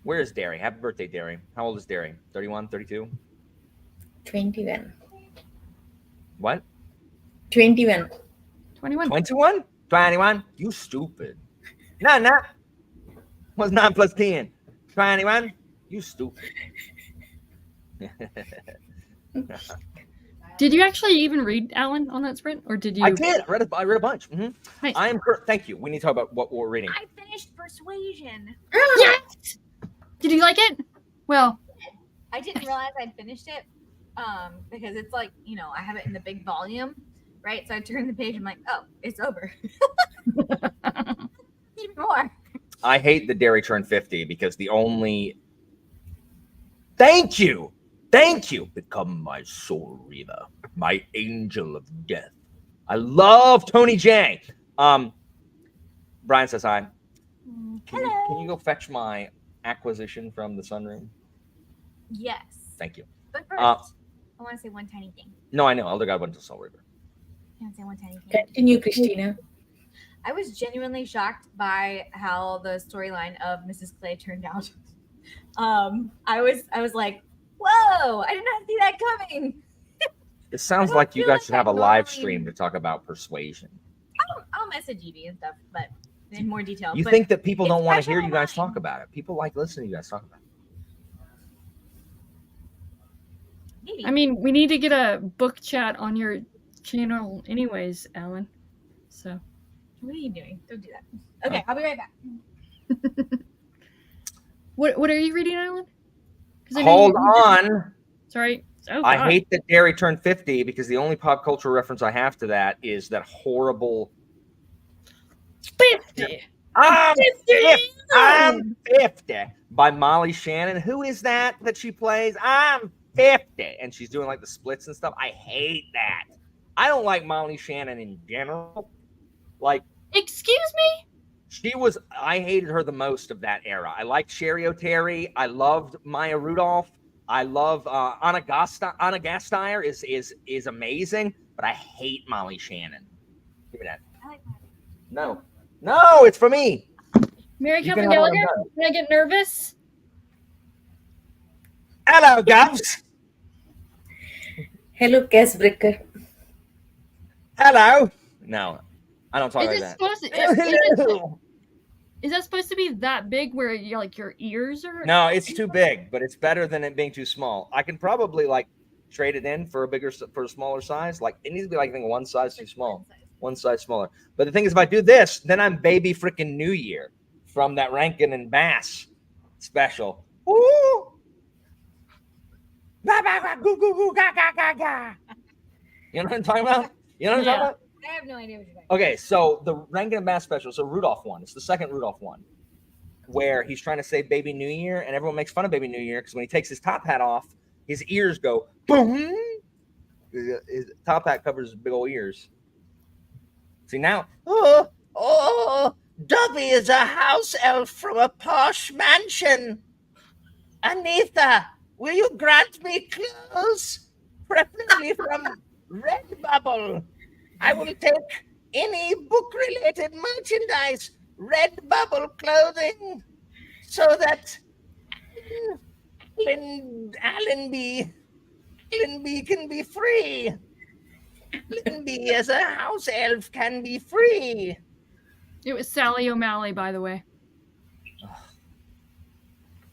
Where is Derry? Happy birthday, Derry. How old is Derry? 31, 32? 21. What? 21. 21. 21? 21? You stupid. No. What's 9 plus 10? 21? You stupid. Did you actually even read Alan on that sprint, or did you? I did. I read a bunch. Nice. I am. Thank you. We need to talk about what we're reading. I finished Persuasion. Yes! Did you like it? Well, I didn't realize I'd finished it because it's like, I have it in the big volume, right? So I turned the page and I'm like, oh, it's over. Need more. I hate the Derry turn 50 because the only. Thank you. Become my soul reaver, my angel of death. I love Tony J. Brian says hi. Can you go fetch my acquisition from the sunroom? Yes. Thank you. But first, I want to say one tiny thing. No, I know. Elder God went to Soul Reaver. I want to say one tiny thing. Continue, Christina. I was genuinely shocked by how the storyline of Mrs. Clay turned out. I was like, whoa, I did not see that coming. It sounds don't like you feel guys like should have a that live normally- stream to talk about Persuasion. I'll message Evie and stuff, but in more detail. You but think that people don't it's want to fresh hear on you my guys mind. talk about it? People like listening to you guys talk about it. Maybe. I mean, we need to get a book chat on your channel anyways, Alan. So What are you doing? Don't do that. Okay, I'll be right back. what are you reading, Alan? 'Cause I know Hold you just- on. Sorry. Oh, I God. hate that Derry turned 50 because the only pop culture reference I have to that is that horrible 50. I'm 50, I'm Alone. 50 by Molly Shannon. Who is that she plays? I'm 50. And she's doing like the splits and stuff. I hate that. I don't like Molly Shannon in general. Like, Excuse me? I hated her the most of that era. I liked Sherry O'Terry. I loved Maya Rudolph. I love Anna Gasteyer is amazing, but I hate Molly Shannon. Give me that. No, it's for me. Mary You Kevin can have one, Gallagher? I'm done. Can I get nervous? Hello, Gubs. Hello, Casbricker. Hello. No, I don't talk Is like it that. supposed to? Hello. Is that supposed to be that big where you like your ears are? No, it's too big, but it's better than it being too small. I can probably like trade it in for a smaller size. Like it needs to be like I think one size too small, one size smaller. But the thing is, if I do this, then I'm baby freaking New Year from that Rankin and Bass special. Ooh. Ba, ba, ba, goo, goo, goo, ga, ga, ga, ga. You know what I'm talking about? You know what I'm talking about? I have no idea what you're talking Okay, so the Rankin and Bass special, so Rudolph one. It's the second Rudolph one, where he's trying to say Baby New Year, and everyone makes fun of Baby New Year because when he takes his top hat off, his ears go boom. His top hat covers his big old ears. See now, Dobby is a house elf from a posh mansion. Anita, will you grant me clothes, preferably from Redbubble? I will take any book-related merchandise, Redbubble clothing, so that Allenby can be free. Allenby as a house elf can be free. It was Sally O'Malley, by the way.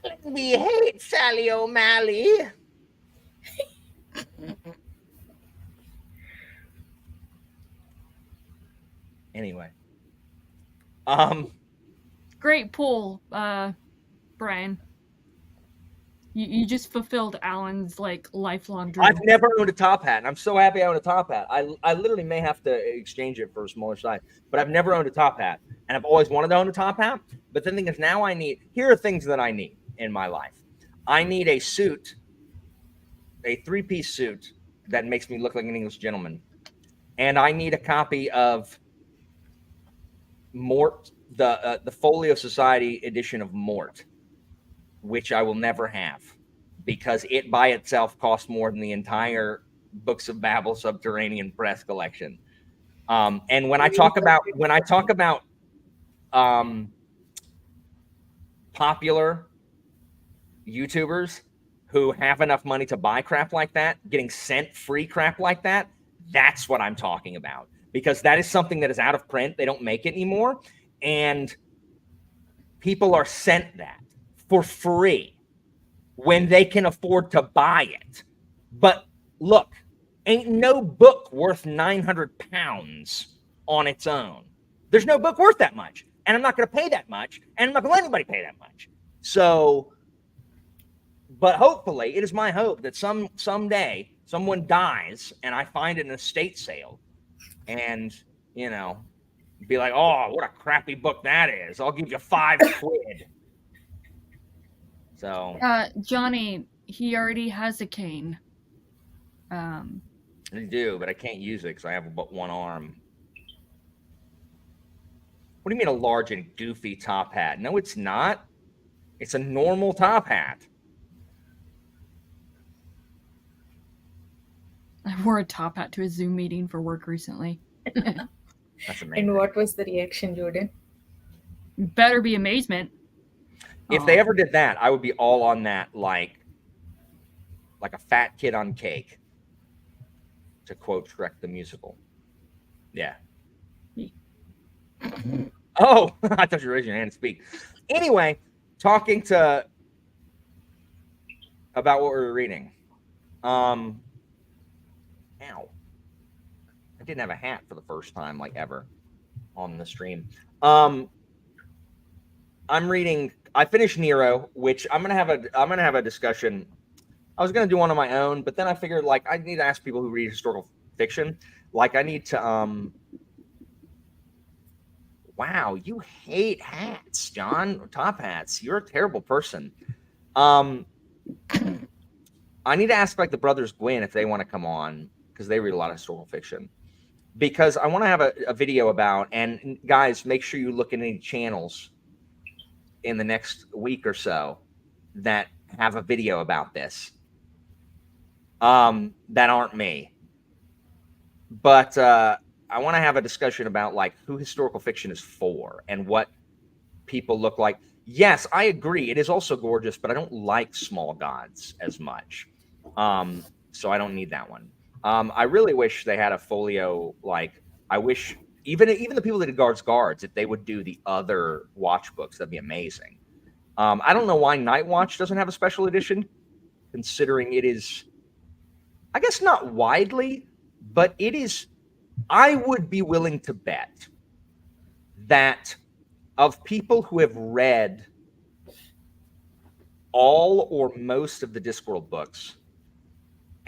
Allenby hates Sally O'Malley. Anyway. Great pull, Brian. You just fulfilled Alan's like lifelong dream. I've never owned a top hat, and I'm so happy I own a top hat. I literally may have to exchange it for a smaller size, but I've never owned a top hat, and I've always wanted to own a top hat. But the thing is, now here are things that I need in my life. I need a suit, a 3-piece suit that makes me look like an English gentleman, and I need a copy of Mort, the Folio Society edition of Mort, which I will never have because it by itself costs more than the entire Books of Babel Subterranean Press collection. And when I talk about popular YouTubers who have enough money to buy crap like that, getting sent free crap like that, that's what I'm talking about. Because that is something that is out of print. They don't make it anymore. And people are sent that for free when they can afford to buy it. But look, ain't no book worth 900 pounds on its own. There's no book worth that much. And I'm not going to pay that much. And I'm not going to let anybody pay that much. So, but hopefully, it is my hope that someday someone dies and I find an estate sale and, you know, be like, oh, what a crappy book that is. I'll give you 5 quid. So Johnny, he already has a cane. I do, but I can't use it because I have but one arm. What do you mean a large and goofy top hat? No, it's not. It's a normal top hat. I wore a top hat to a Zoom meeting for work recently. That's amazing. And what was the reaction, Jordan? Better be amazement. If they ever did that, I would be all on that like a fat kid on cake, to quote Shrek the musical. Yeah. Oh, I thought you raised your hand to speak. Anyway, talking about what we were reading. Ow. I didn't have a hat for the first time, like ever, on the stream. I'm reading. I finished Nero, which I'm gonna have a discussion I was gonna do one on my own, but then I figured like I need to ask people who read historical fiction. Like I need to wow, you hate hats, John. Top hats. You're a terrible person. I need to ask like the brothers Gwyn if they want to come on because they read a lot of historical fiction. Because I want to have a video about, and guys, make sure you look at any channels in the next week or so that have a video about this. That aren't me. But I want to have a discussion about like who historical fiction is for and what people look like. Yes, I agree. It is also gorgeous, but I don't like small gods as much. So I don't need that one. I really wish they had a folio. Like I wish even the people that did guards, if they would do the other watch books, that'd be amazing. I don't know why Night Watch doesn't have a special edition, considering it is, I guess not widely, but it is. I would be willing to bet that of people who have read all or most of the Discworld books,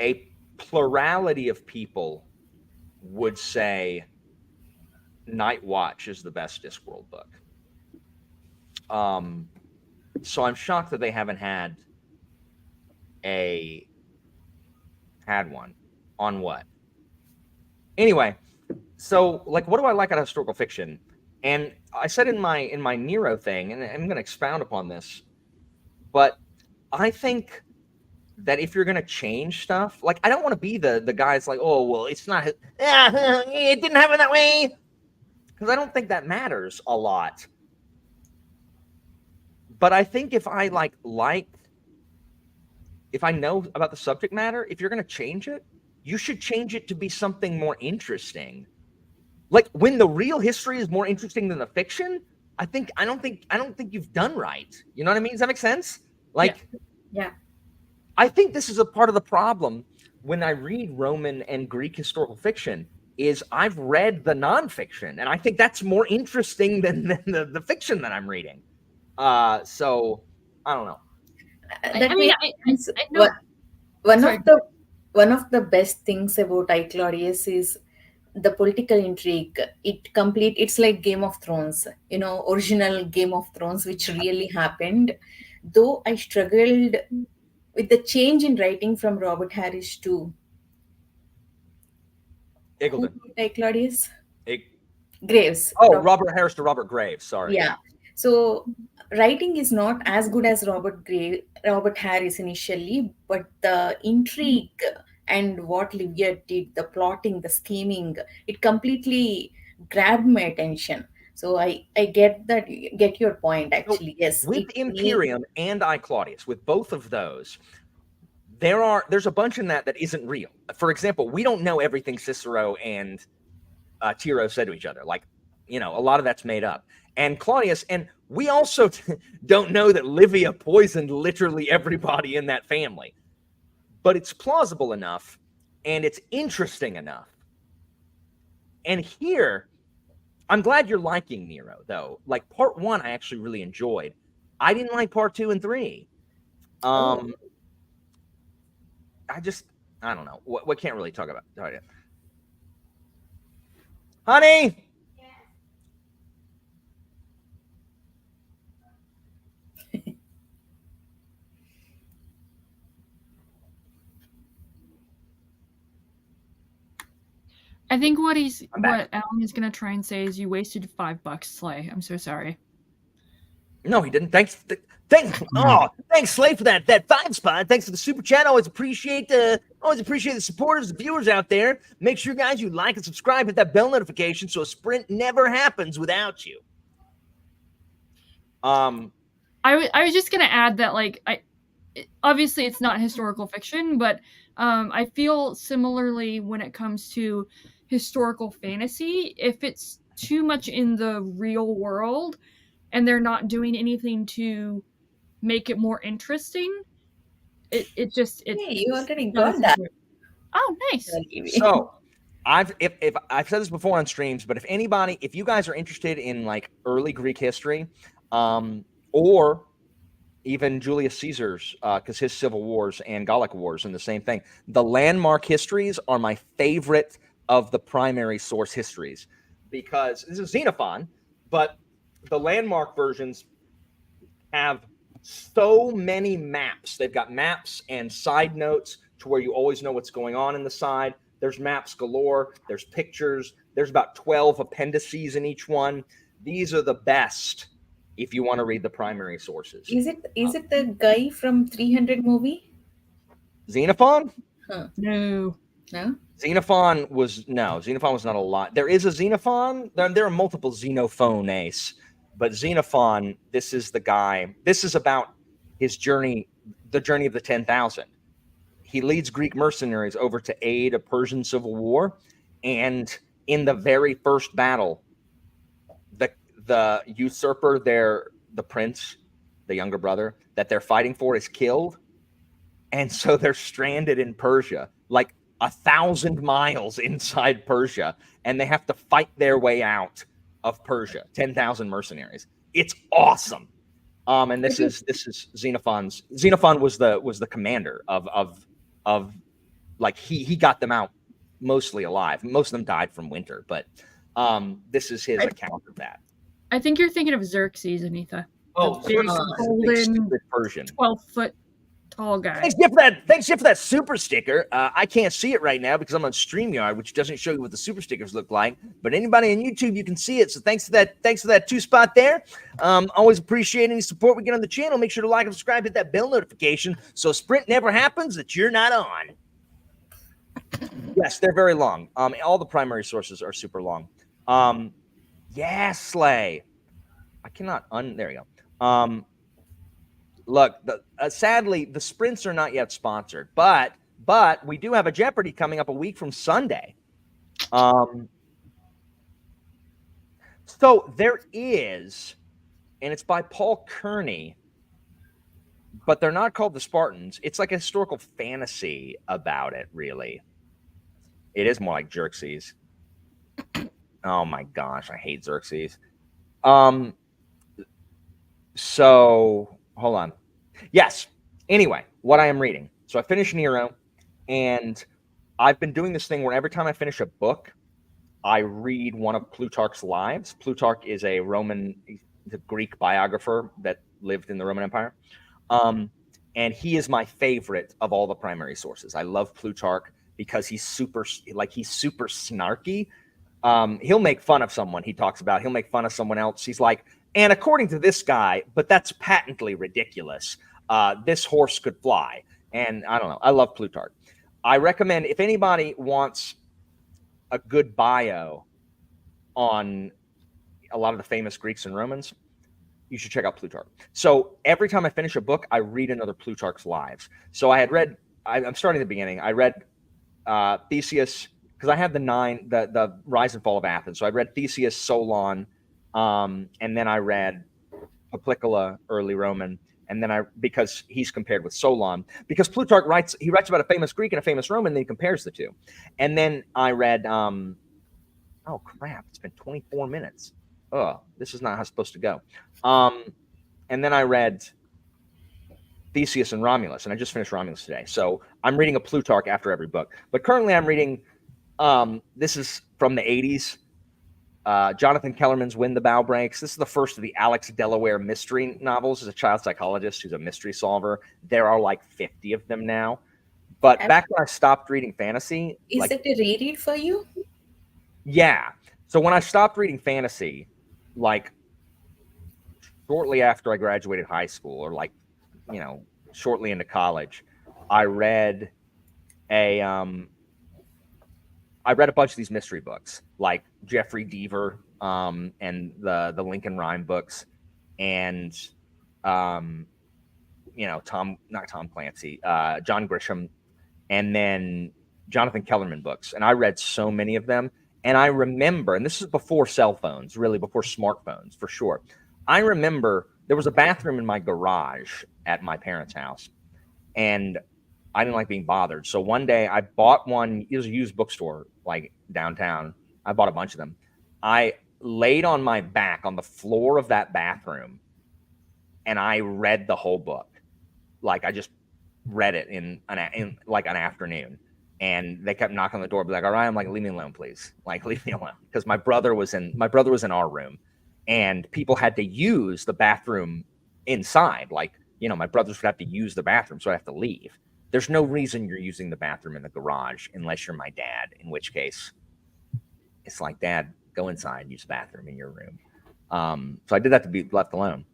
a plurality of people would say Night Watch is the best Discworld book. So I'm shocked that they haven't had one on what? Anyway, so like, what do I like out of historical fiction? And I said in my Nero thing, and I'm going to expound upon this, but I think that if you're going to change stuff, like I don't want to be the guys like, oh, well, it's not, it didn't happen that way. Because I don't think that matters a lot. But I think if I if I know about the subject matter, if you're going to change it, you should change it to be something more interesting. Like when the real history is more interesting than the fiction, I don't think you've done right. You know what I mean? Does that make sense? Like, Yeah. I think this is a part of the problem when I read Roman and Greek historical fiction is I've read the nonfiction, and I think that's more interesting than the fiction that I'm reading. So I don't know. That I mean, makes I know. Sorry. One of the best things about I Claudius is the political intrigue. It's like Game of Thrones, original Game of Thrones, which really happened. Though I struggled with the change in writing from Robert Harris to Eagleton. I Claudius Ig- Graves. oh, Robert Harris to Robert Graves. Sorry. Yeah. So writing is not as good as Robert Harris initially, but the intrigue and what Livia did, the plotting, the scheming, it completely grabbed my attention. So I get your point actually. Yes. With Imperium and I Claudius, with both of those, there's a bunch in that isn't real. For example, we don't know everything Cicero and Tiro said to each other. Like, a lot of that's made up. And Claudius, and we also don't know that Livia poisoned literally everybody in that family. But it's plausible enough, and it's interesting enough. And here, I'm glad you're liking Nero, though. Like, part 1, I actually really enjoyed. I didn't like part 2 and 3. I don't know. What can't really talk about. Honey! I think what Alan is gonna try and say is you wasted $5, Slay. I'm so sorry. No, he didn't. Thanks, Slay, for that 5 spot. Thanks for the super chat. Always appreciate the supporters, the viewers out there. Make sure, guys, you like and subscribe, hit that bell notification so a sprint never happens without you. I was just gonna add that obviously it's not historical fiction, but I feel similarly when it comes to historical fantasy. If it's too much in the real world and they're not doing anything to make it more interesting, Hey, you already got that. Oh, nice. So I've said this before on streams, but if you guys are interested in like early Greek history, or even Julius Caesar's, because his civil wars and Gallic wars and the same thing. The landmark histories are my favorite of the primary source histories, because this is Xenophon, but the landmark versions have so many maps. They've got maps and side notes to where you always know what's going on in the side. There's maps galore. There's pictures. There's about 12 appendices in each one. These are the best if you want to read the primary sources. Is it the guy from 300 movie? Xenophon? No. No. Xenophon was not a lot. There is a Xenophon. There are multiple Xenophones, but Xenophon, this is the guy. This is about his journey, the journey of the 10,000. He leads Greek mercenaries over to aid a Persian civil war, and in the very first battle, the usurper, the prince, the younger brother that they're fighting for, is killed, and so they're stranded in Persia, like 1,000 miles inside Persia, and they have to fight their way out of Persia. 10,000 mercenaries. It's awesome. And this is Xenophon's. Xenophon was the commander of like he got them out mostly alive. Most of them died from winter, but this is his account of that. I think you're thinking of Xerxes, Anita. Oh, big golden Persian, 12-foot tall guy. Thanks, Jeff, for that super sticker. I can't see it right now because I'm on StreamYard, which doesn't show you what the super stickers look like. But anybody on YouTube, you can see it. So thanks for that 2-spot there. Always appreciate any support we get on the channel. Make sure to like and subscribe, hit that bell notification so Sprint never happens that you're not on. Yes, they're very long. All the primary sources are super long. Yeah, Slay. I cannot there you go. Look, sadly, the sprints are not yet sponsored, but we do have a Jeopardy coming up a week from Sunday. So there is, and it's by Paul Kearney, but they're not called the Spartans. It's like a historical fantasy about it, really. It is more like Xerxes. Oh my gosh, I hate Xerxes. So hold on. Yes. Anyway, what I am reading. So I finished Nero, and I've been doing this thing where every time I finish a book, I read one of Plutarch's lives. Plutarch is a Greek biographer that lived in the Roman Empire. And he is my favorite of all the primary sources. I love Plutarch because he's super snarky. He'll make fun of someone he talks about. He'll make fun of someone else. He's like, and according to this guy, but that's patently ridiculous. This horse could fly. And I don't know. I love Plutarch. I recommend, if anybody wants a good bio on a lot of the famous Greeks and Romans, you should check out Plutarch. So every time I finish a book, I read another Plutarch's lives. So I had read, I'm starting at the beginning. I read Theseus, because I have the Rise and Fall of Athens. So I read Theseus, Solon, and then I read Publicola, early Roman, and then because he's compared with Solon, because Plutarch writes about a famous Greek and a famous Roman, and then he compares the two. And then I read, oh crap, it's been 24 minutes. Oh, this is not how it's supposed to go. And then I read Theseus and Romulus, and I just finished Romulus today. So I'm reading a Plutarch after every book. But currently I'm reading, this is from the 80s, Jonathan Kellerman's When the Bow Breaks. This is the first of the Alex Delaware mystery novels. He's a child psychologist who's a mystery solver. There are like 50 of them now. But back when I stopped reading fantasy... Is it a reread for you? Yeah. So when I stopped reading fantasy, like shortly after I graduated high school, or like, shortly into college, I read a bunch of these mystery books, like Jeffrey Deaver, and the Lincoln Rhyme books, and not Tom Clancy, John Grisham, and then Jonathan Kellerman books. And I read so many of them. And I remember, and this is before cell phones, really before smartphones, for sure. I remember there was a bathroom in my garage at my parents' house, and I didn't like being bothered. So one day I bought one. It was a used bookstore, like downtown. I bought a bunch of them. I laid on my back on the floor of that bathroom and I read the whole book. Like I just read it in like an afternoon. And they kept knocking on the door, be like, all right, I'm like, leave me alone, please. Like, leave me alone. Because my brother was in our room, and people had to use the bathroom inside. Like, my brothers would have to use the bathroom, so I have to leave. There's no reason you're using the bathroom in the garage unless you're my dad, in which case it's like, Dad, go inside and use the bathroom in your room. So I did that to be left alone.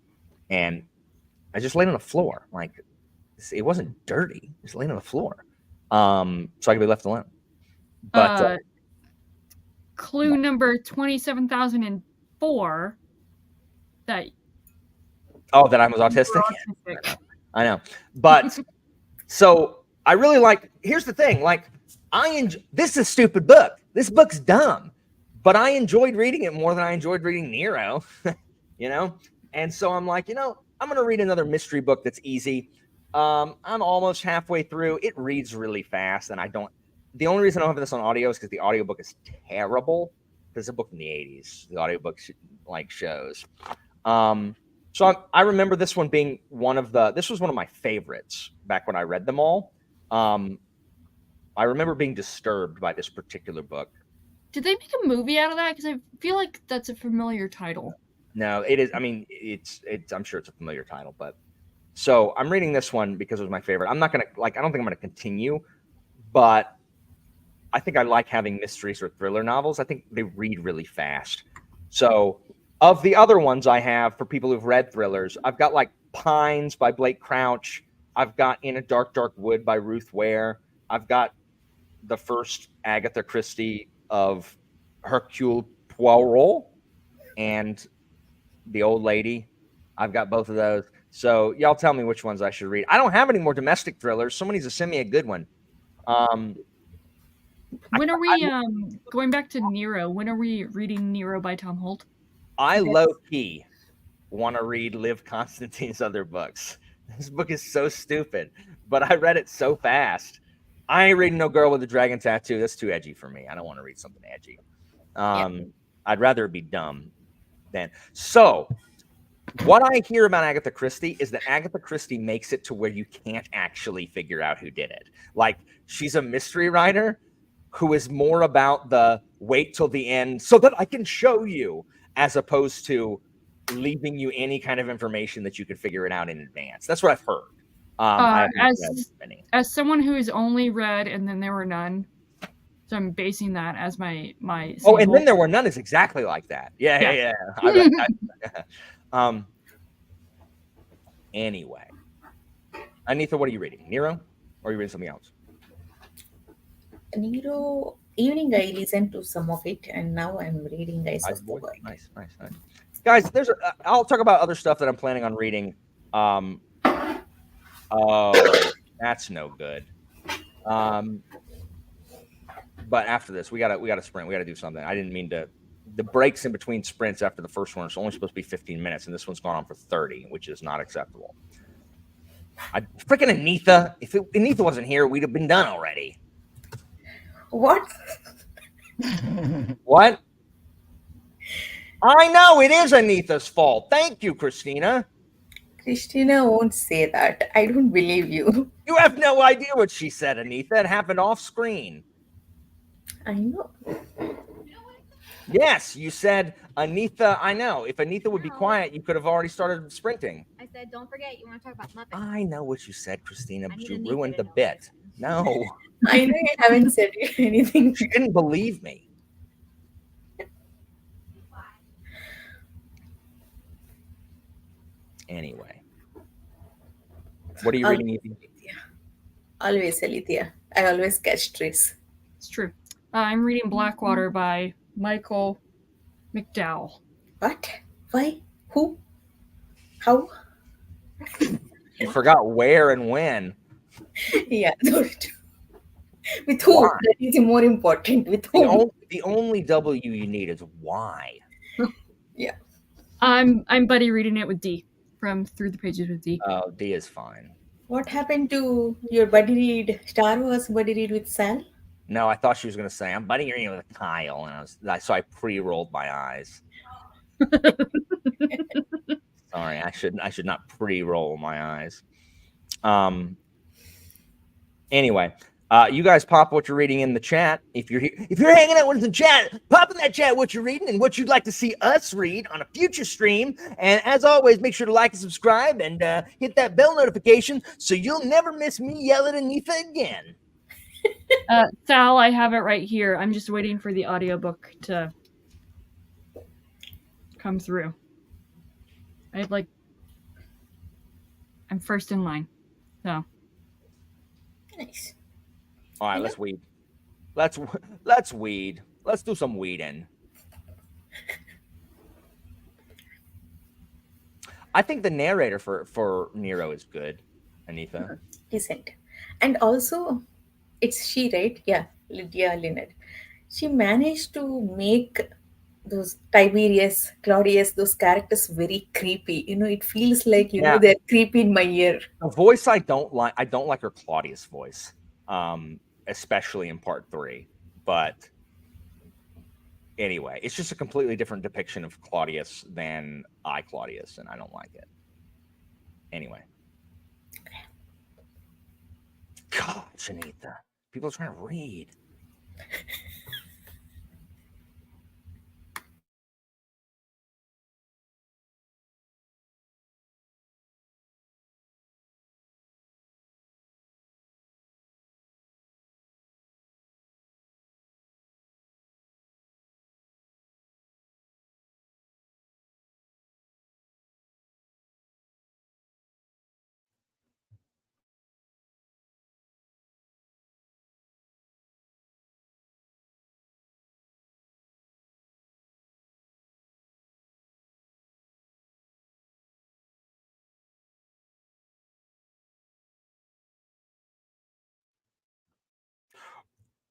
And I just laid on the floor. Like, it wasn't dirty. Just laying on the floor. So I could be left alone. But clue number 27,004 that that I was autistic. I know. But so I really like. Here's the thing. Like, this is a stupid book. This book's dumb, but I enjoyed reading it more than I enjoyed reading Nero. And so I'm like, I'm gonna read another mystery book that's easy. I'm almost halfway through. It reads really fast, and the only reason I don't have this on audio is because the audiobook is terrible. It's a book from the 80s. The audiobook shows. So I remember this one being this was one of my favorites back when I read them all. I remember being disturbed by this particular book. Did they make a movie out of that? Because I feel like that's a familiar title. No, it is. I mean, it's. I'm sure it's a familiar title, but. So I'm reading this one because it was my favorite. I'm not going to I don't think I'm going to continue, but I think I like having mysteries or thriller novels. I think they read really fast. So of the other ones I have for people who've read thrillers, I've got like Pines by Blake Crouch. I've got In a Dark, Dark Wood by Ruth Ware. I've got the first Agatha Christie of Hercule Poirot and The Old Lady. I've got both of those. So y'all tell me which ones I should read. I don't have any more domestic thrillers. Someone needs to send me a good one. When are we going back to Nero? When are we reading Nero by Tom Holt? I low-key want to read Liv Constantine's other books. This book is so stupid, but I read it so fast. I ain't reading no Girl with a Dragon Tattoo. That's too edgy for me. I don't want to read something edgy. I'd rather it be dumb than. So what I hear about Agatha Christie is that Agatha Christie makes it to where you can't actually figure out who did it. Like, she's a mystery writer who is more about the wait till the end so that I can show you, as opposed to leaving you any kind of information that you could figure it out in advance. That's what I've heard. As someone who has only read And Then There Were None, so I'm basing that as my sample. And Then There Were None is exactly like that. Yeah. Anyway, Anita, what are you reading? Nero, or are you reading something else? Nero. Evening I listened to some of it, and now I'm reading Eyes of the World. Nice. Guys, I'll talk about other stuff that I'm planning on reading. Oh, that's no good. But after this, we gotta sprint. We gotta do something. I didn't mean to. The breaks in between sprints after the first one is only supposed to be 15 minutes, and this one's gone on for 30, which is not acceptable. Freaking Anita! If Anita wasn't here, we'd have been done already. What? What? I know it is Anita's fault. Thank you, Christina. Christina won't say that. I don't believe you. You have no idea what she said, Anita. It happened off screen. I know. Yes, you said, Anita, I know. If Anita would be quiet, you could have already started sprinting. I said, don't forget, you want to talk about Muppets. I know what you said, Christina, but you ruined the bit. No. I know you haven't said anything. You didn't believe me. Anyway. What are you reading? Always, Alithia. I always catch trees. It's true. I'm reading Blackwater by Michael McDowell. What? Why? Who? How? You forgot where and when. Yeah. With who? Why? That is more important. With whom? The only W you need is why. Yeah. I'm buddy reading it with D from Through the Pages with D. Oh, D is fine. What happened to your buddy read? Star Wars buddy read with Sal? No, I thought she was going to say, I'm buddy reading with Kyle. And so I pre-rolled my eyes. Son Sorry, I should not pre-roll my eyes. Anyway, you guys pop what you're reading in the chat. If you're hanging out with us in chat, pop in that chat what you're reading and what you'd like to see us read on a future stream. And as always, make sure to like and subscribe and hit that bell notification so you'll never miss me yelling at Nifa again. Sal, I have it right here. I'm just waiting for the audiobook to come through. I'm first in line. So Nice. All right, let's weed. Let's weed. Let's do some weeding. I think the narrator for Nero is good, Anifa. Decent. And also, it's she, right? Yeah, Lydia Lynette. She managed to make those Tiberius, Claudius, those characters very creepy. It feels like, Yeah. they're creepy in my ear. The voice I don't like. I don't like her Claudius voice, especially in part 3. But anyway, it's just a completely different depiction of Claudius than Claudius, and I don't like it. Anyway. God, Janitha. People are trying to read.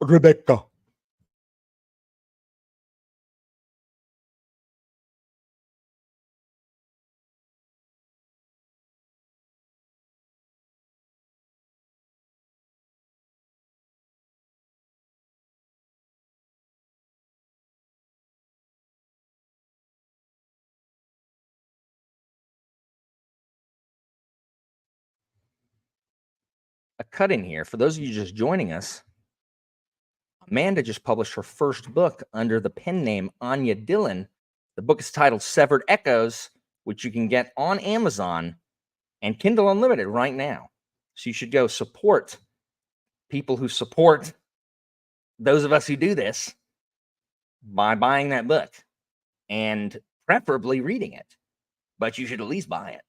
Rebecca. A cut in here. For those of you just joining us, Amanda just published her first book under the pen name Anya Dillon. The book is titled Severed Echoes, which you can get on Amazon and Kindle Unlimited right now. So you should go support people who support those of us who do this by buying that book and preferably reading it. But you should at least buy it.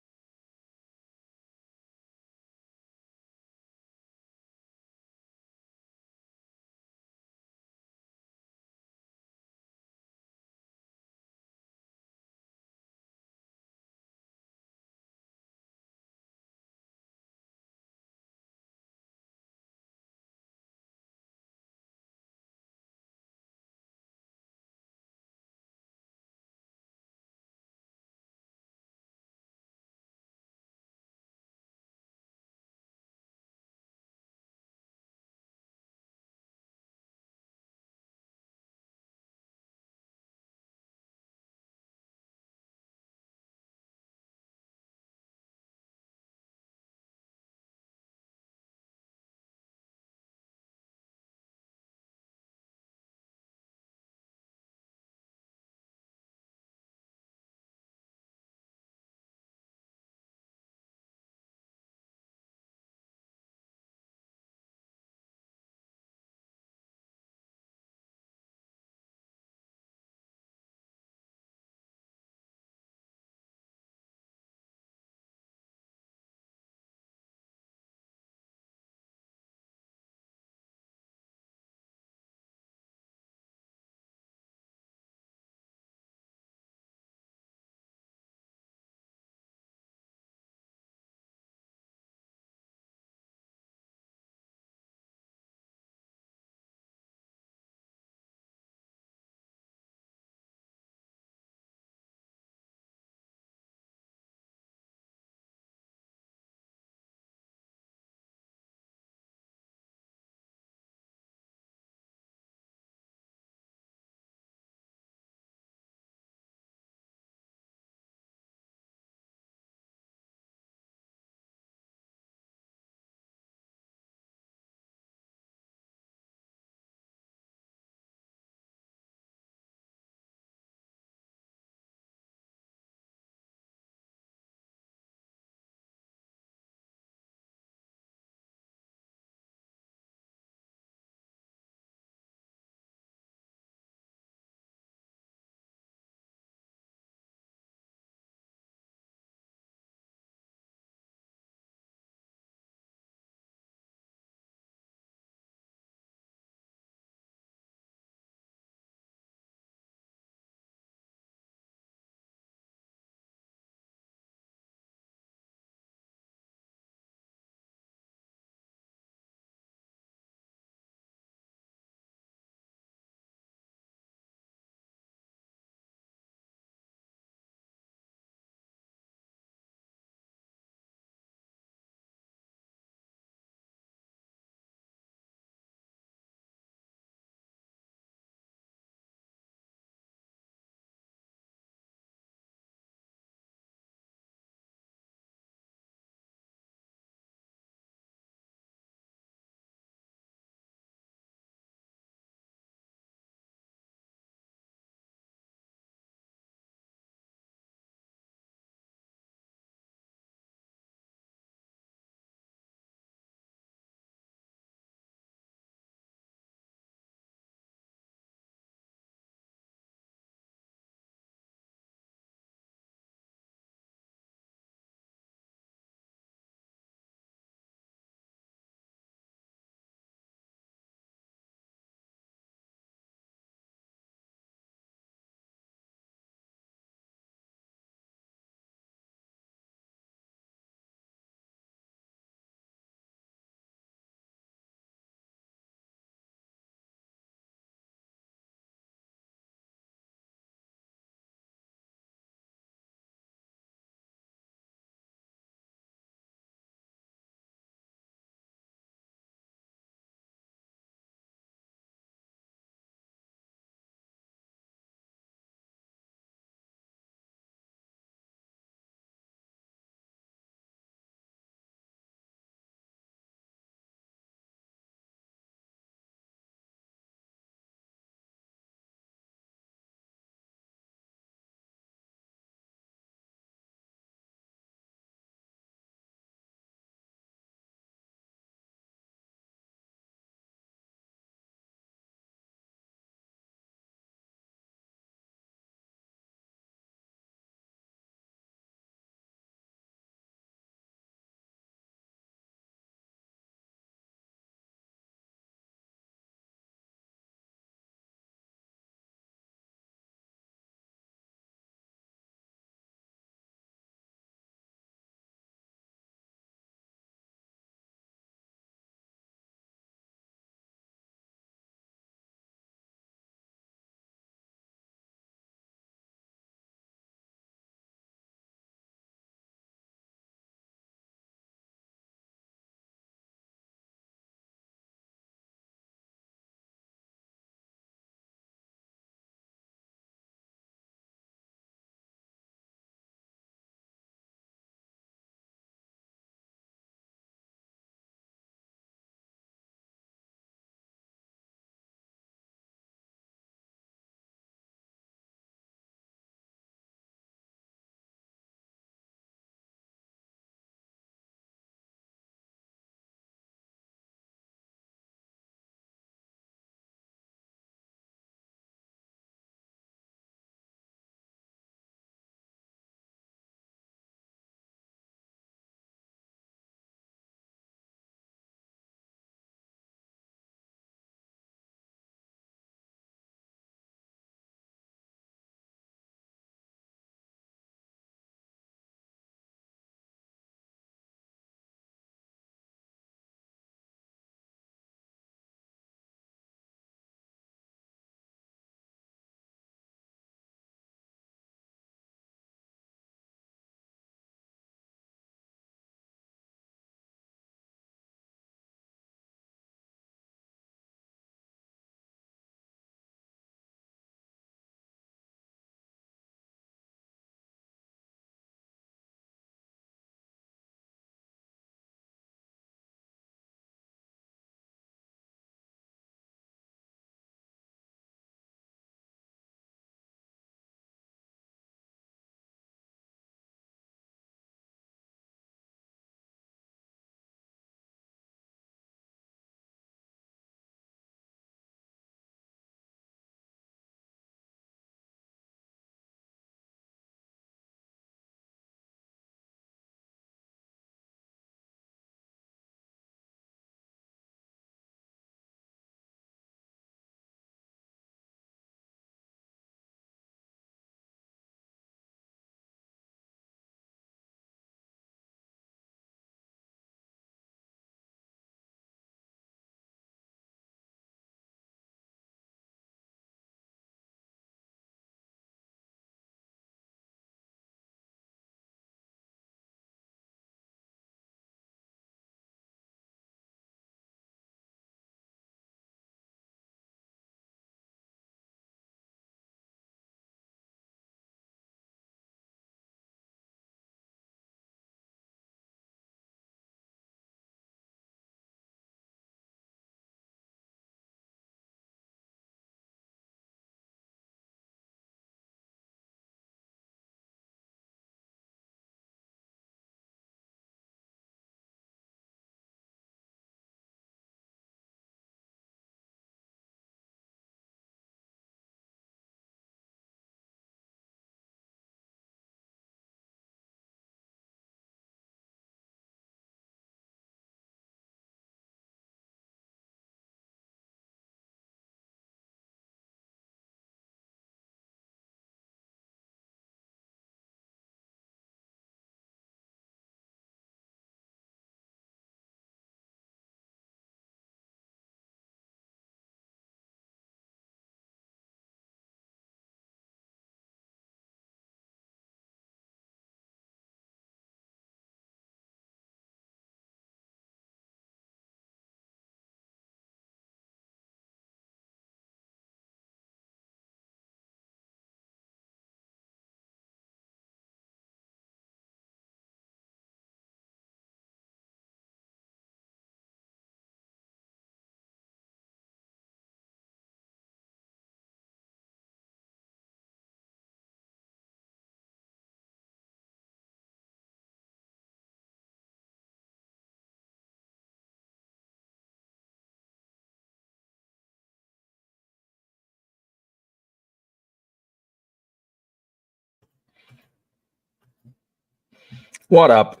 What up?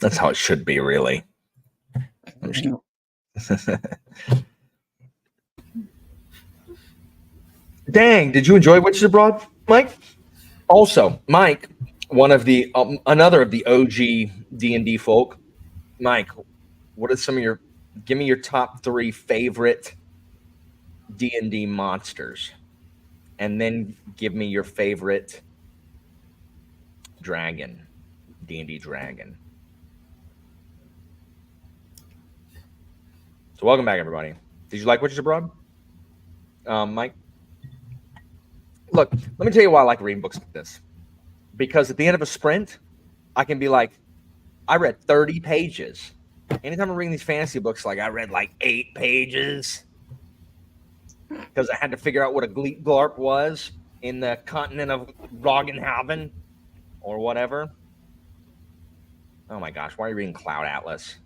That's how it should be, really. Dang, did you enjoy Witches Abroad, Mike? Also, Mike, one of the another of the OG D&D folk. Mike, what are some of your? Give me your top 3 favorite D&D monsters, and then give me your favorite dragon, D&D dragon. So welcome back, everybody. Did you like Witches Abroad, Mike? Look, let me tell you why I like reading books like this. Because at the end of a sprint, I can be like, I read 30 pages. Anytime I'm reading these fantasy books, like I read like 8 pages because I had to figure out what a Gleep Glarp was in the continent of Roggenhaven or whatever. Oh my gosh, why are you reading Cloud Atlas?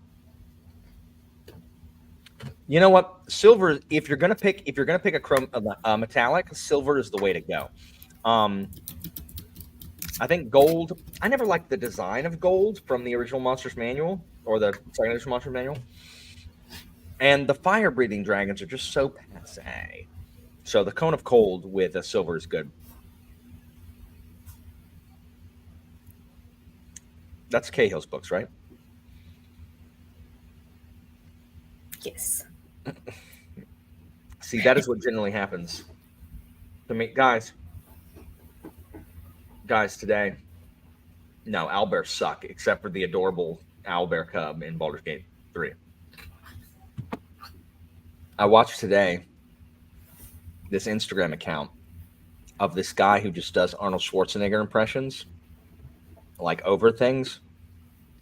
You know what? Silver. If you're gonna pick a metallic, silver is the way to go. I think gold. I never liked the design of gold from the original Monsters Manual or the second edition Monsters Manual. And the fire-breathing dragons are just so passe. So the Cone of Cold with a silver is good. That's Cahill's books, right? Yes. See, that is what generally happens to me. Guys, today, no, owlbears suck, except for the adorable owlbear cub in Baldur's Gate 3. I watched today this Instagram account of this guy who just does Arnold Schwarzenegger impressions, like over things.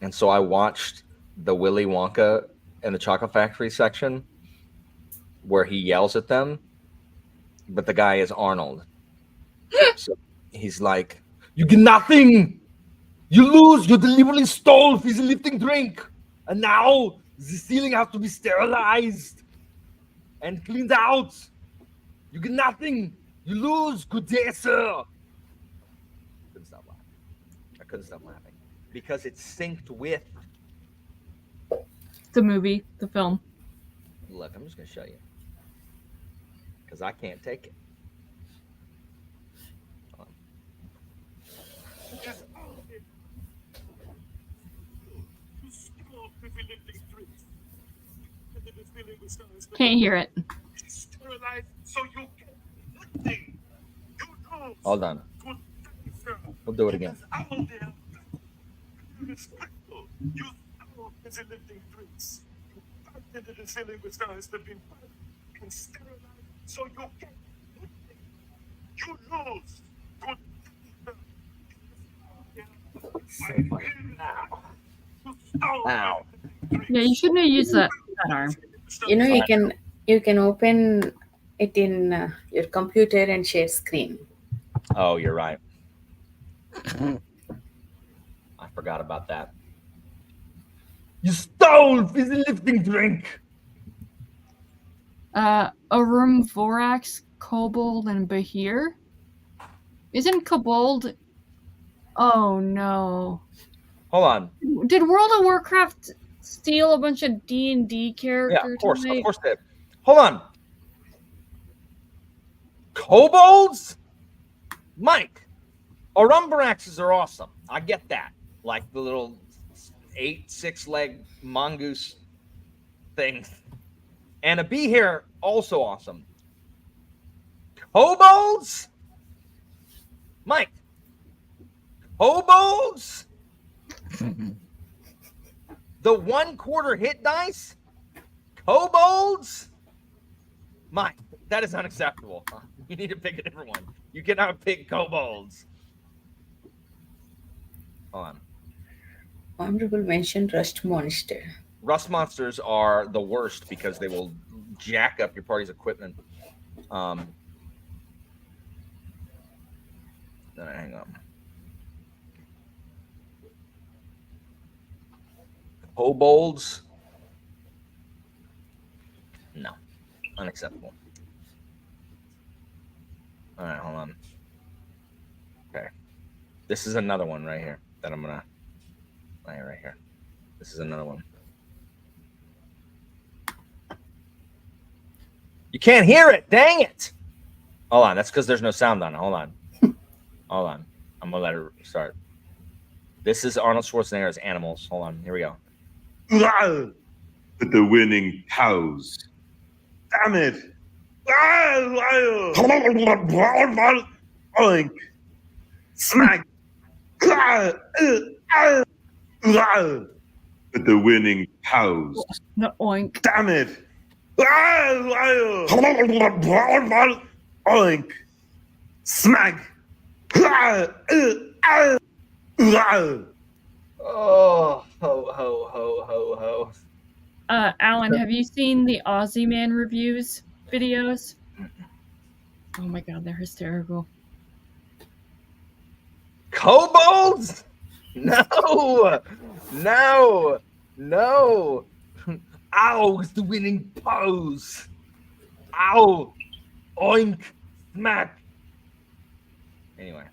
And so I watched the Willy Wonka and the Chocolate Factory section where he yells at them, but the guy is Arnold. So he's like, "You get nothing. You lose. You deliberately stole fizzy lifting drink. And now the ceiling has to be sterilized and cleaned out. You get nothing. You lose. Good day, sir." I couldn't stop laughing because it's synced with The movie, the film. Look, I'm just going to show you because I can't take it. Can't hear it. Hold on. We'll do it again. Ow. Yeah, you shouldn't have used that arm. You know, you can open it in your computer and share screen. Oh, you're right. I forgot about that. You stole fizzy lifting drink. Arum Vorax, Kobold, and Bahir. Isn't Kobold? Oh no. Hold on. Did World of Warcraft steal a bunch of D&D characters? Yeah, of course they did. Hold on. Kobolds? Mike, Arumbaraxes are awesome. I get that. Like the little 6-leg mongoose thing. And a Behir, also awesome. Kobolds? Mike, kobolds? The 1/4 hit dice? Kobolds? Mike, that is unacceptable. You need to pick a different one. You cannot pick kobolds. Hold on. Honorable mention Rust Monster. Rust monsters are the worst because they will jack up your party's equipment. Hang on. Kobolds? No. Unacceptable. All right, hold on. Okay. This is another one right here that I'm gonna play right here. This is another one. You can't hear it. Dang it! Hold on. That's because there's no sound on it. Hold on. Hold on. I'm gonna let it start. This is Arnold Schwarzenegger's Animals. Hold on. Here we go. But the winning cows. Damn it! Oink. Smack. But the winning cows. No, oink. Damn it! Oink. Smack. Oh, ho, ho, ho, ho, ho. Alan, have you seen the Aussie Man reviews videos? Oh my god, they're hysterical. Kobolds? No! No! No! Ow, it's the winning pose. Ow! Oink! Smack! Anyway.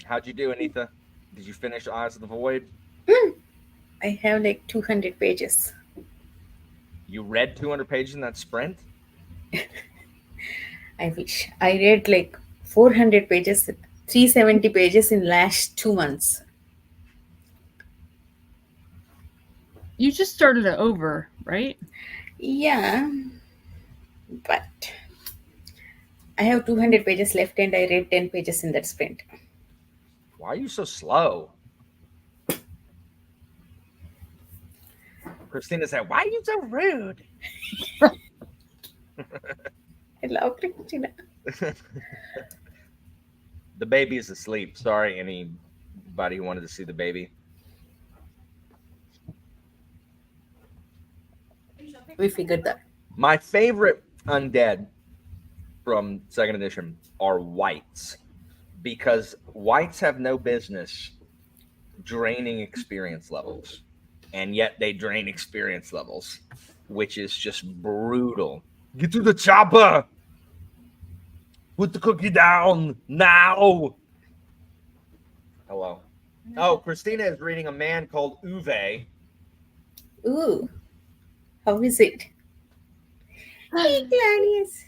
How'd you do, Anita? Did you finish Eyes of the Void? I have like 200 pages. You read 200 pages in that sprint? I wish. I read like 400 pages, 370 pages in last 2 months. You just started it over, right? Yeah, but I have 200 pages left and I read 10 pages in that sprint. Why are you so slow? Christina said, why are you so rude? I love Christina. The baby is asleep. Sorry, anybody who wanted to see the baby. We figured that. My favorite undead from second edition are whites, because whites have no business draining experience levels, and yet they drain experience levels, which is just brutal. Get to the chopper. Put the cookie down now. Hello. Oh, Christina is reading A Man Called Uwe. Ooh, how is it? Hey, Claudius.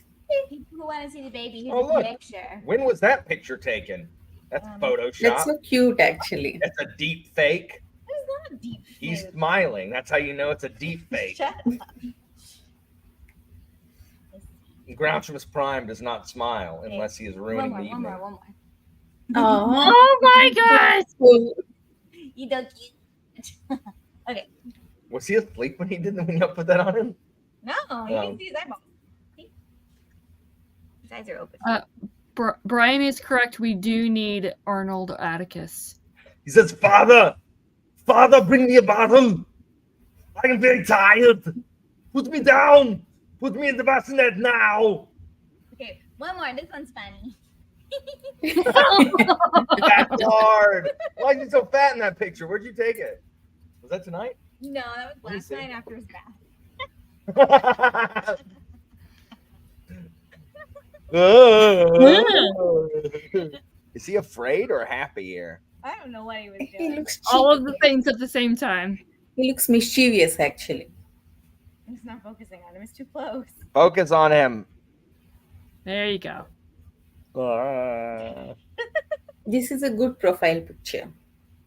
People who want to see the baby, here's Oh, a look. picture. When was that picture taken? That's Photoshop. That's so cute, actually. That's a deep fake. It's not a deep He's fake. smiling. That's how you know it's a deep fake. Shut up. Grouchimus Prime does not smile unless he is ruining the evening. One more. Oh, Oh my god! You don't cute. Okay. Was he asleep when you put that on him? No, you can see his eyeballs. See? His eyes are open. Brian is correct. We do need Arnold Atticus. He says, Father, bring me a bottle. I am very tired. Put me down. Put me in the bassinet now. Okay, one more. This one's funny. That's hard. Why are you so fat in that picture? Where'd you take it? Was that tonight? No, that was Let me last see. night after his bath. Is he afraid or happy here? I don't know what he was he doing. looks All of cheeky. the things at the same time. He looks mischievous, actually. He's not focusing on him. It's too close. Focus on him. There you go. This is a good profile picture.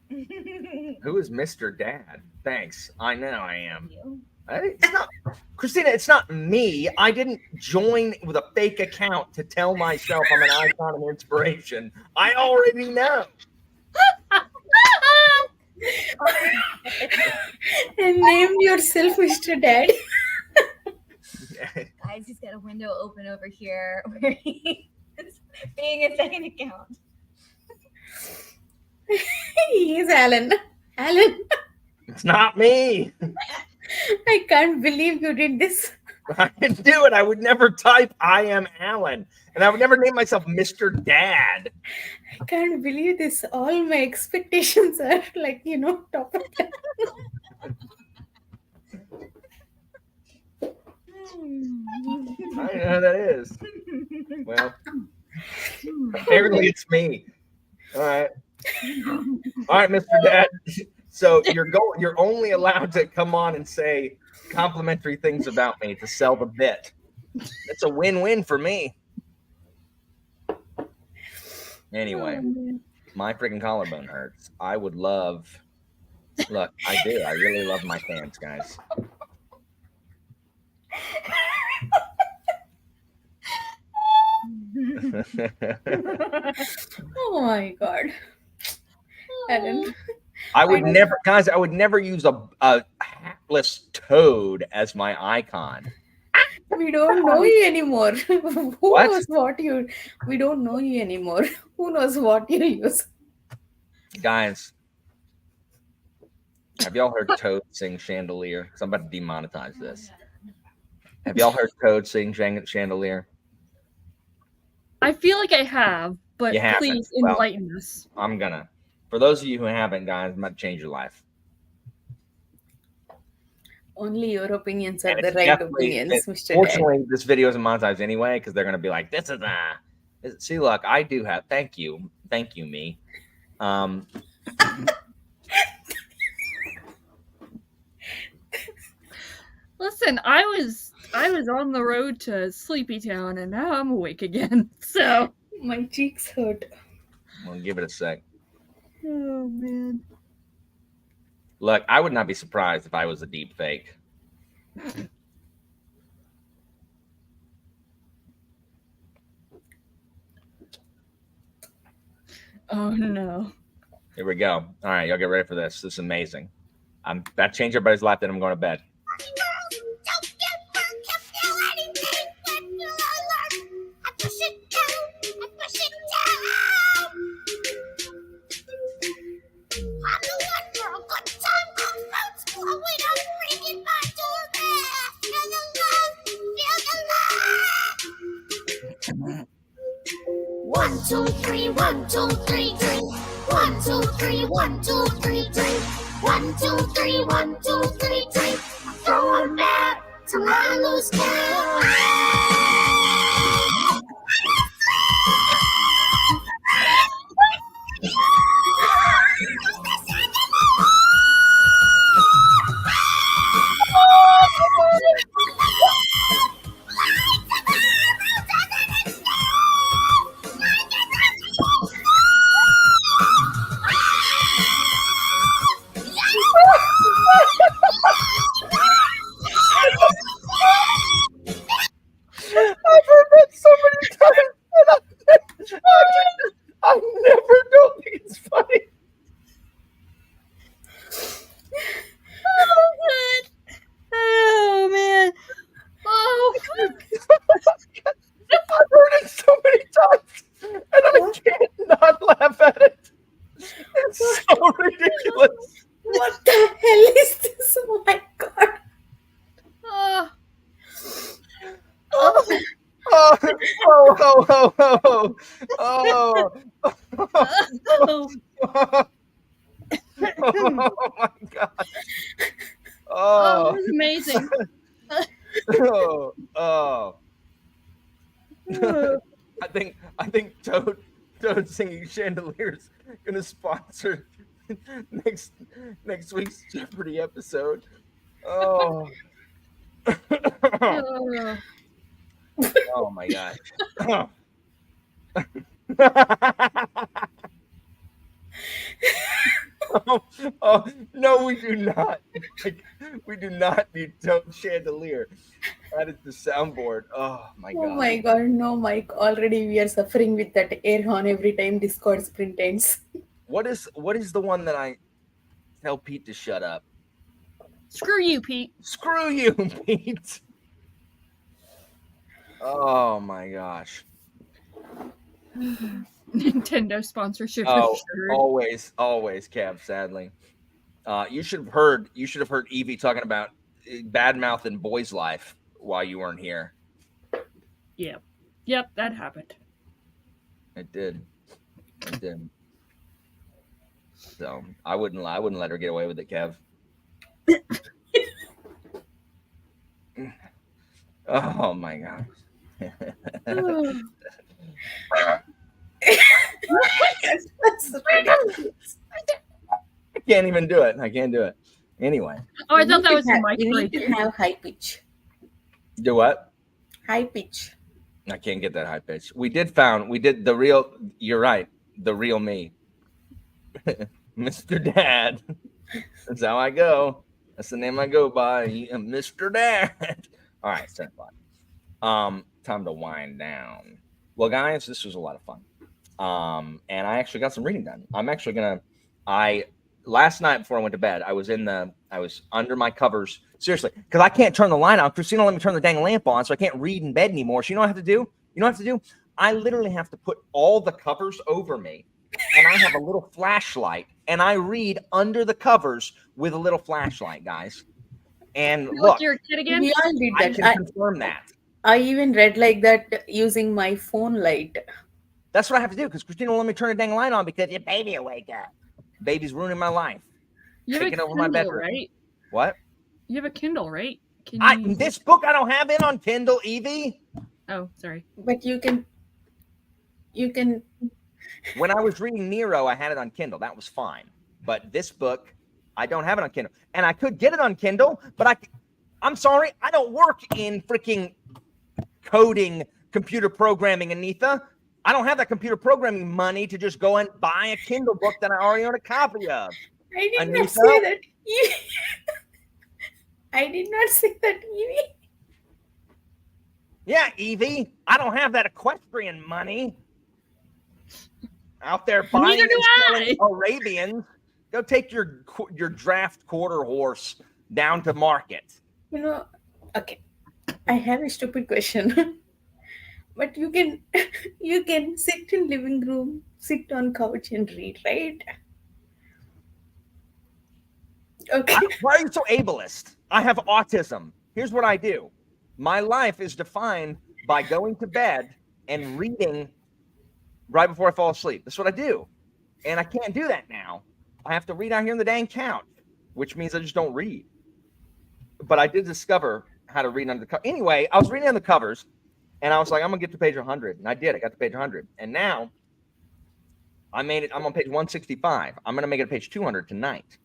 Who is Mr. Dad? Thanks. I know I am. You. It's not, Christina, it's not me. I didn't join with a fake account to tell myself I'm an icon of inspiration. I already know. And name yourself Mr. Dad. Guys, he's got a window open over here where he is being a second account. He is Alan. Alan, It's not me. I can't believe you did this. I didn't do it. I would never type I am Alan. And I would never name myself Mr. Dad. I can't believe this. All my expectations are like, top of that. I don't know who that is. Well, Apparently, it's me. All right, Mr. Dad. So you're only allowed to come on and say complimentary things about me to sell the bit. It's a win-win for me. Anyway, my freaking collarbone hurts. I would love. Look, I do. I really love my fans, guys. Oh my god. Alan. I would never, guys. I would never use a hapless toad as my icon. We don't know you anymore. Who What? knows what you? We don't know you anymore. Who knows what you use? Guys, have y'all heard Toad sing Chandelier? Because I'm about to demonetize this. Have y'all heard Toad sing Chandelier? I feel like I have, but You haven't. please Well, enlighten us. I'm gonna. For those of you who haven't, guys, I'm about to change your life. Only your opinions are And the it's right definitely- opinions, Mr. Dad. Fortunately, this video isn't monetized anyway because they're gonna be like, "This is See, look, I do have. Thank you, me. Listen, I was on the road to Sleepy Town, and now I'm awake again. So, My cheeks hurt. We'll give it a sec. oh man. Look, I would not be surprised if I was a deep fake. Oh no. Here we go. All right, y'all get ready for this. This is amazing. I'm about to change everybody's life, then I'm going to bed. One, two, three, 1, 2, 3, drink. 1, 2, 3, 1, 2, 3, drink. 1, 2, 3, 1, 2, 3, drink. Throw 'em back till I lose count. I've heard that so many times, and I never don't think it's funny. Oh good. Oh man. Oh. I've heard it so many times, and I can't not laugh at it. It's so ridiculous. What the hell is this? Oh my god. Oh. Oh, oh, oh, oh, oh, oh, Oh. oh my god. Oh, Oh, it was amazing. oh, oh. I think Toad singing Chandelier's gonna sponsor next week's Jeopardy episode. Oh. Oh. Oh my gosh. Oh, no, we do not. Like, we do not need Toad Chandelier. That is the soundboard. Oh my god. Oh my god, no, Mike. Already we are suffering with that air horn every time Discord sprint ends. What is the one that I tell Pete to shut up? Screw you, Pete. Screw you, Pete. Oh my gosh. Nintendo sponsorship. Oh, assured. always, Kev, sadly. You should have heard Evie talking about bad mouth in Boy's Life while you weren't here. Yep. Yep, that happened. It did. So I wouldn't let her get away with it, Kev. Oh my gosh. That's ridiculous. I can't even do it. I can't do it. Anyway, Oh, I thought that was your mic. You need to breaking. have high pitch. do what? High pitch. I can't get that high pitch. We did the real. You're right. The real me, Mr. Dad. That's how I go. That's the name I go by, Mr. Dad. All right, 10 o'clock. Time to wind down. Well, guys, this was a lot of fun. And I actually got some reading done. I'm actually gonna. Last night before I went to bed, I was under my covers. Seriously, because I can't turn the light on. Christina let me turn the dang lamp on, so I can't read in bed anymore. So you know what I have to do? You know what I have to do? I literally have to put all the covers over me, and I have a little flashlight, and I read under the covers with a little flashlight, guys. And You look, your kid again? We all did I that. can confirm that. I even read like that using my phone light. That's what I have to do because Christina won't let me turn the dang light on because your baby will wake up. Baby's ruining my life. You have a Taking over Kindle, my bedroom. right? What? You have a Kindle, right? Can you... This book I don't have it on Kindle, Evie. Oh, sorry. But you can. When I was reading Nero, I had it on Kindle. That was fine. But this book, I don't have it on Kindle. And I could get it on Kindle, but I'm sorry, I don't work in freaking coding, computer programming, Anitha. I don't have that computer programming money to just go and buy a Kindle book that I already own a copy of. I did Anitha? not say that. I did not say that, Evie. Yeah, Evie, I don't have that equestrian money out there buying Neither do and selling I. Arabians. Go take your draft quarter horse down to market. Okay. I have a stupid question. But you can sit in living room, sit on couch and read, right? Okay. Why are you so ableist? I have autism. Here's what I do. My life is defined by going to bed and reading right before I fall asleep. That's what I do. And I can't do that now. I have to read out here on the dang couch, which means I just don't read. But I did discover how to read under the cover. Anyway, I was reading on the covers, and I was like, I'm going to get to page 100. And I did. I got to page 100. And now I made it. I'm on page 165. I'm going to make it page 200 tonight.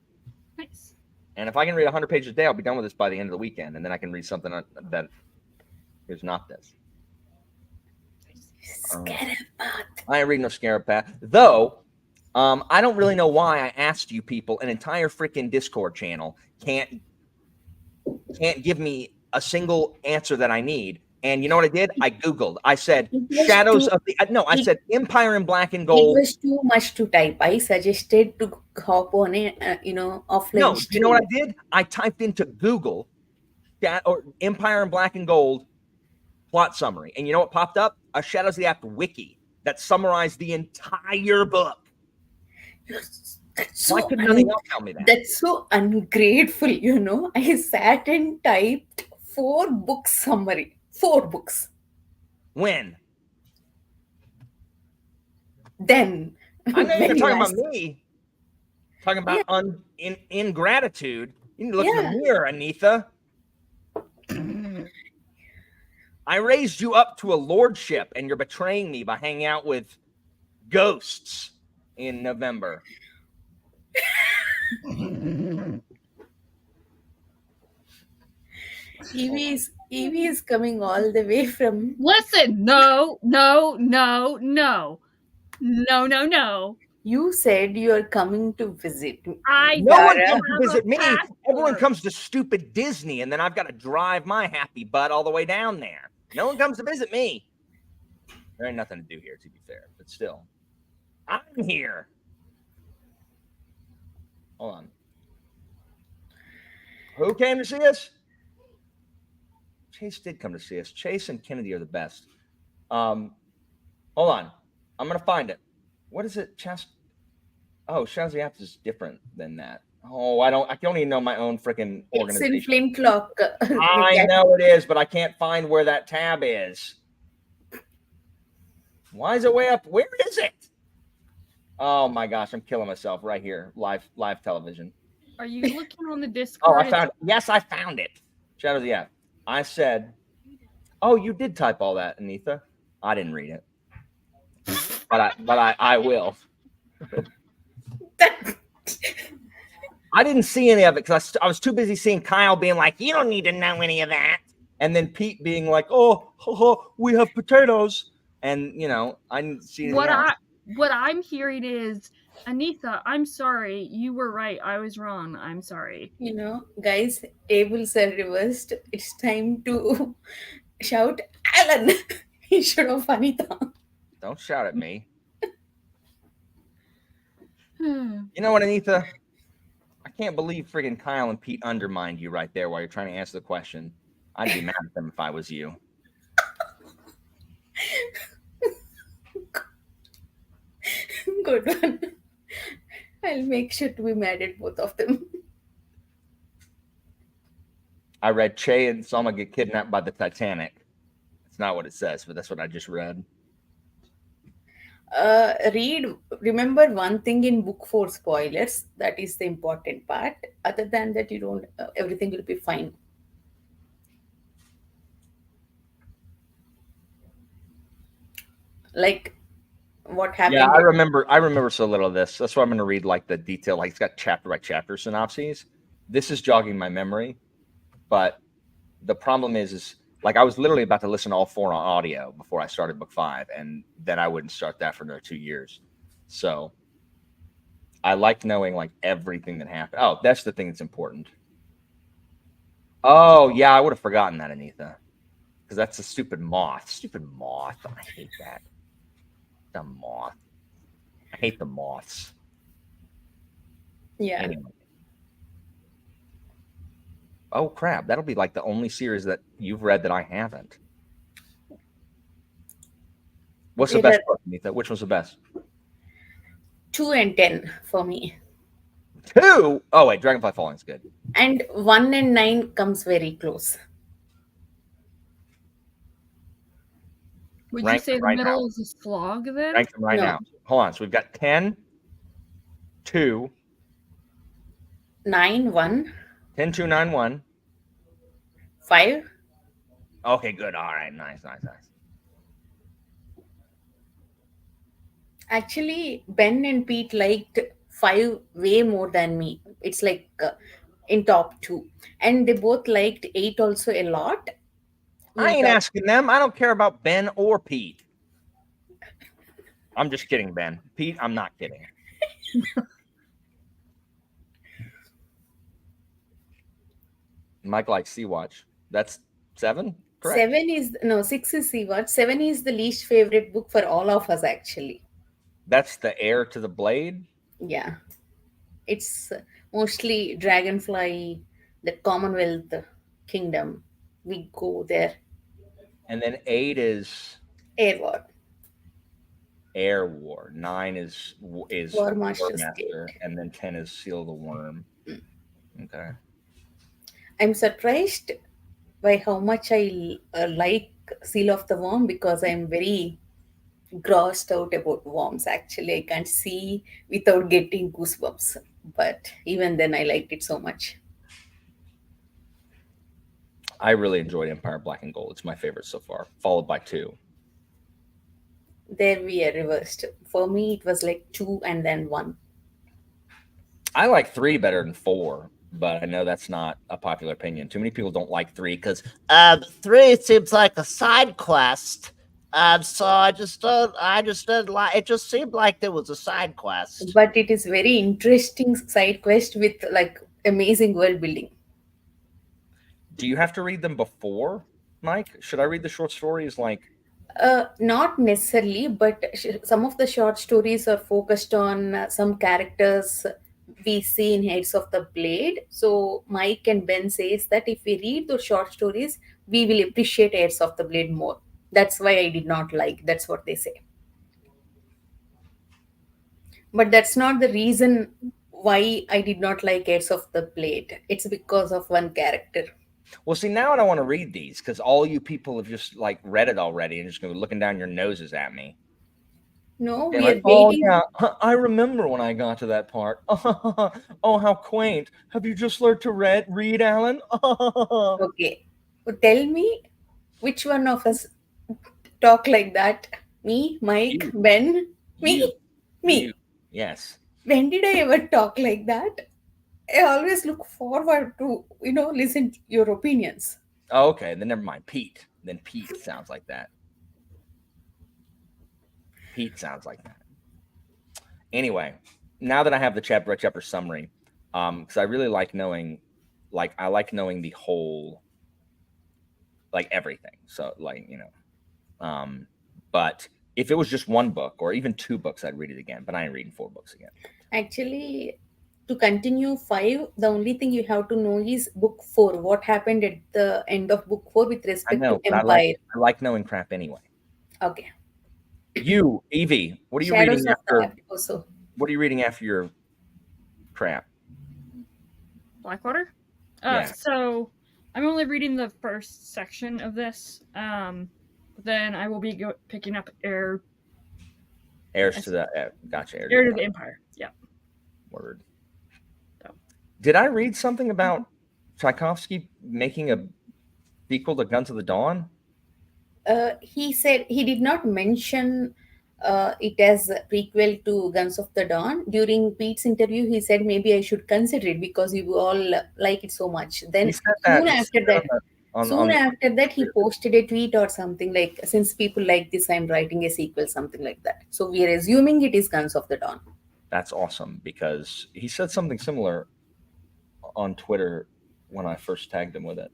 Nice. And if I can read 100 pages a day, I'll be done with this by the end of the weekend. And then I can read something that is not this. Scarapath. I ain't reading no Scarapath. Though, I don't really know why I asked you people, an entire freaking Discord channel can't give me a single answer that I need. And you know what I did? I Googled. I said, Shadows of the... No, I said Empire in Black and Gold. It was too much to type. I suggested to hop on a, offline. No, stream. you know what I did? I typed into Google or Empire in Black and Gold plot summary. And you know what popped up? A Shadows of the Act wiki that summarized the entire book. That's Why so could nothing else tell me that? That's so ungrateful, I sat and typed 4 books summary. 4 books. When? Then. I know you're when talking you about me. Talking about ingratitude. You need to look in Yeah. the mirror, Anitha. I raised you up to a lordship, and you're betraying me by hanging out with ghosts in November. Evie is coming all the way from. Listen, no. You said you are coming to visit. No one Dara. comes to visit me. passport. Everyone comes to stupid Disney, and then I've got to drive my happy butt all the way down there. No one comes to visit me. There ain't nothing to do here, to be fair, but still. I'm here. Hold on. Who came to see us? Chase did come to see us. Chase and Kennedy are the best. Hold on. I'm going to find it. What is it? Shadows of the Act is different than that. Oh, I don't even know my own freaking It's organization. in Flintlock. I know it is, but I can't find where that tab is. Why is it way up? Where is it? Oh my gosh, I'm killing myself right here. Live television. Are you looking on the Discord? Oh, I found it. Yes, I found it. Shadows of the Act. I said, oh, you did type all that, Anitha. I didn't read it. But I will. That I didn't see any of it because I was too busy seeing Kyle being like, "You don't need to know any of that," and then Pete being like, "Oh, we have potatoes," and I didn't see anything else. What I'm hearing is, Anita, I'm sorry. You were right. I was wrong. I'm sorry. guys, tables are reversed. It's time to shout Alan instead of Anita. Don't shout at me. You know what, Anita? I can't believe friggin' Kyle and Pete undermined you right there while you're trying to answer the question. I'd be mad at them if I was you. Good one. I'll make sure to be mad at both of them. I read Che and Selma get kidnapped by the Titanic. It's not what it says, but that's what I just read. Remember one thing in book 4 spoilers. That is the important part. Other than that, you don't. Everything will be fine. Like what happened? Yeah, I remember so little of this. That's why I'm going to read like the detail. Like it's got chapter by chapter synopses. This is jogging my memory, but the problem is like I was literally about to listen to all 4 on audio before I started book 5, and then I wouldn't start that for another 2 years. So I like knowing like everything that happened. Oh, that's the thing that's important. Oh yeah, I would have forgotten that, Anita, because that's a stupid moth. Stupid moth. I hate that. The moth. I hate the moths. Yeah. Anyway. Oh crap! That'll be like the only series that you've read that I haven't. What's the best book, Anita? Which one's the best? 2 and 10 for me. 2? Oh wait, Dragonfly Falling is good. And 1 and 9 comes very close. Would you say the middle is a slog then? Rank them right now. Hold on. So we've got 10, 2, 9, 1, 10, 2, 9, 1. 5. Okay, good. All right. Nice. Actually, Ben and Pete liked 5 way more than me. It's like in top 2. And they both liked 8 also a lot. I ain't asking them. I don't care about Ben or Pete. I'm just kidding, Ben. Pete, I'm not kidding. Mike likes Sea-Watch. That's 7? Correct. 6 is Sea-Watch. 7 is the least favorite book for all of us, actually. That's the Heir to the Blade? Yeah. It's mostly Dragonfly, the Commonwealth Kingdom. We go there. And then 8 is Air War. Air War. 9 is War Master's Master, and then 10 is Seal of the Worm. Okay. I'm surprised by how much I like Seal of the Worm, because I'm very grossed out about worms. Actually, I can't see without getting goosebumps. But even then, I liked it so much. I really enjoyed Empire Black and Gold. It's my favorite so far, followed by 2. There we are reversed. For me, it was like 2 and then 1. I like 3 better than 4, but I know that's not a popular opinion. Too many people don't like 3 because 3 seems like a side quest. So I just don't like it. Just seemed like there was a side quest. But it is very interesting side quest with like amazing world building. Do you have to read them before, Mike? Should I read the short stories like? Not necessarily, but some of the short stories are focused on some characters we see in Heads of the Blade. So Mike and Ben says that if we read those short stories, we will appreciate Heads of the Blade more. That's why I did not like. That's what they say. But that's not the reason why I did not like Heads of the Blade. It's because of one character. Well, see, now I don't want to read these because all you people have just like read it already and just going to be looking down your noses at me. No, And we are like, oh, waiting. yeah, I remember when I got to that part. Oh, how quaint. Have you just learned to read, Alan? Okay. So tell me which one of us talk like that? Me, Mike, You. Ben? Me? You. Me. Yes. When did I ever talk like that? I always look forward to, listen to your opinions. Oh, okay. Then never mind. Pete. Then Pete sounds like that. Pete sounds like that. Anyway, now that I have the chapter by chapter summary, because I really like knowing, I like knowing the whole, everything. So but if it was just one book or even two books, I'd read it again. But I ain't reading 4 books again. Actually, to continue 5, the only thing you have to know is book 4. What happened at the end of book 4 with I respect know, to but Empire? I like knowing crap anyway. Okay. You, Evie, what are you Shadows reading of after? the also. What are you reading after your crap? Blackwater. Yeah. So I'm only reading the first section of this. Then I will be picking up Heirs to the gotcha. Heir to the Empire. Yeah. Word. So. Did I read something about Tchaikovsky making a sequel to Guns of the Dawn? He said he did not mention it as a prequel to Guns of the Dawn. During Pete's interview, he said maybe I should consider it because you all like it so much. Then soon after that, he posted a tweet or something like, since people like this, I'm writing a sequel, something like that. So we are assuming it is Guns of the Dawn. That's awesome because he said something similar on Twitter when I first tagged him with it.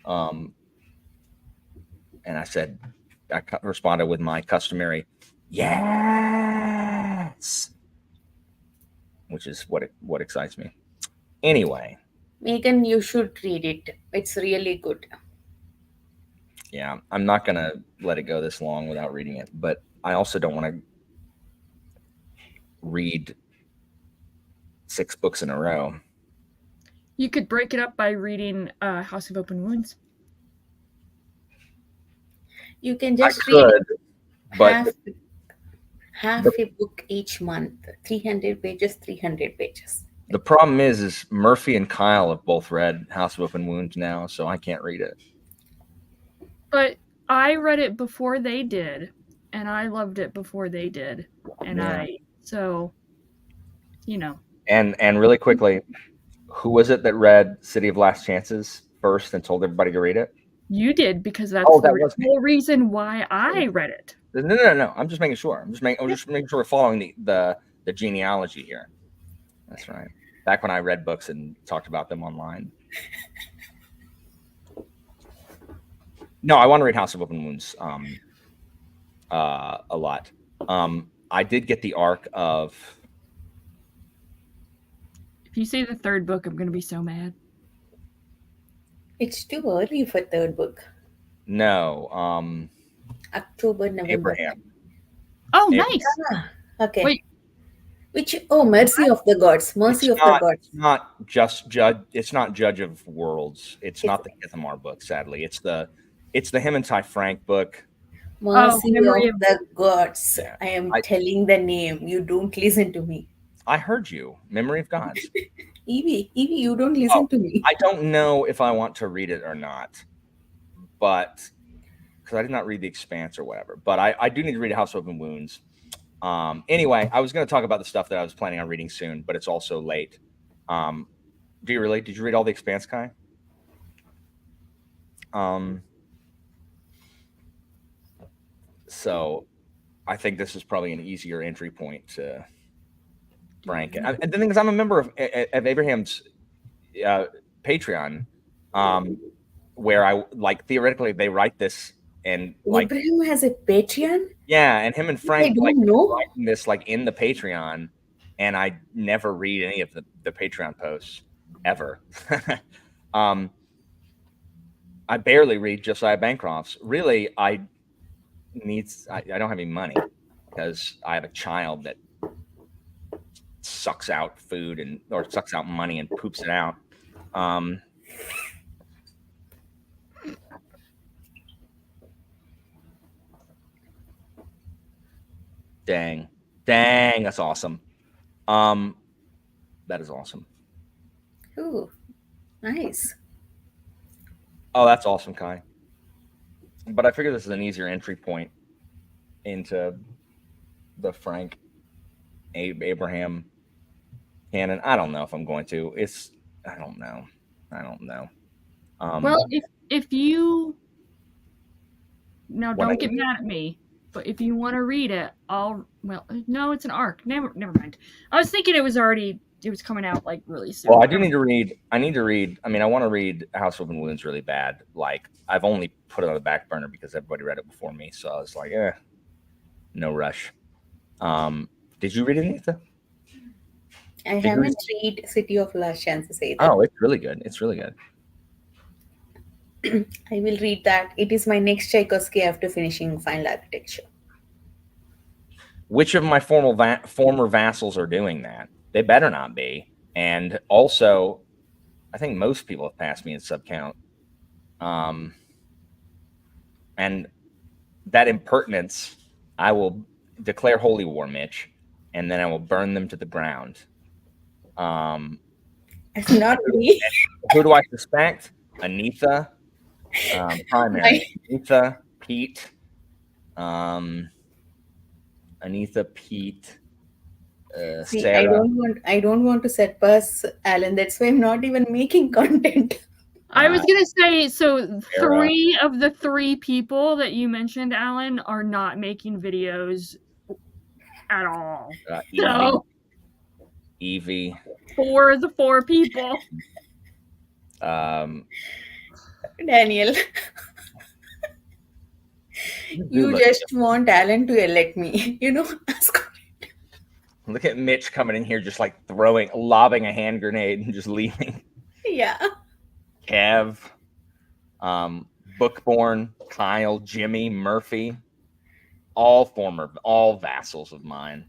And I responded with my customary yes, which is what excites me. Anyway, Megan, you should read it. It's really good. Yeah, I'm not gonna let it go this long without reading it, but I also don't want to read 6 books in a row. You could break it up by reading House of Open Wounds. You can just read but half a book each month, 300 pages, 300 pages. The problem is Murphy and Kyle have both read House of Open Wounds now, so I can't read it. But I read it before they did, and I loved it before they did, and And really quickly, who was it that read City of Last Chances first and told everybody to read it? You did, because that's was the whole reason why I read it. No. I'm just making sure. I'm just making sure we're following the genealogy here. That's right. Back when I read books and talked about them online. No, I want to read House of Open Wounds a lot. I did get the arc of. If you say the 3rd book, I'm going to be so mad. It's too early for 3rd book. No. October, November. Abraham. Oh, nice. Okay. Wait. Mercy of the Gods. Mercy of the Gods. It's not just Judge. It's not Judge of Worlds. It's not the Ithamar book. Sadly, it's the Himmentai Frank book. Mercy of the Gods. Yeah. I am telling the name. You don't listen to me. I heard you. Memory of Gods. Evie, you don't listen to me. I don't know if I want to read it or not, but because I did not read The Expanse or whatever. But I do need to read House of Open Wounds. Anyway, I was going to talk about the stuff that I was planning on reading soon, but it's also late. Do you really? Did you read all The Expanse, Kai? So I think this is probably an easier entry point to Frank. And the thing is, I'm a member of Abraham's Patreon, where I theoretically they write this and Abraham has a Patreon. Yeah, and him and Frank know writing this in the Patreon, and I never read any of the Patreon posts ever. I barely read Josiah Bancroft's. Really, I don't have any money because I have a child that sucks out food or sucks out money and poops it out. Dang, that's awesome. That is awesome. Ooh, nice. Oh, that's awesome, Kai. But I figure this is an easier entry point into the Frank Abraham canon. I don't know if I'm going to. I don't know. Well, if you now What don't I- get mad at me, but if you want to read it, no, it's an arc. Never mind. I was thinking it was coming out like really soon. Well, I need to read. I mean, I want to read House of Open Wounds really bad. Like, I've only put it on the back burner because everybody read it before me. So I was like, no rush. Did you read it, Anita? I haven't read City of Last Chances either. Oh, it's really good. I will read that. It is my next Tchaikovsky after finishing Final Architecture. Which of my former vassals are doing that? They better not be. And also, I think most people have passed me in subcount. And that impertinence, I will declare holy war, Mitch, and then I will burn them to the ground. It's not me. Who do I suspect? Anita, primary. Anita, Pete, See, Sarah. I don't want to set pass Alan. That's why I'm not even making content. I was gonna say, so Sarah. 3 of the 3 people that you mentioned, Alan, are not making videos at all. So Evie. 4 of the 4 people. Daniel, you just want Alan to yell at me. Look at Mitch coming in here, just like lobbing a hand grenade and just leaving. Yeah. Kev, Bookborn, Kyle, Jimmy, Murphy, all vassals of mine.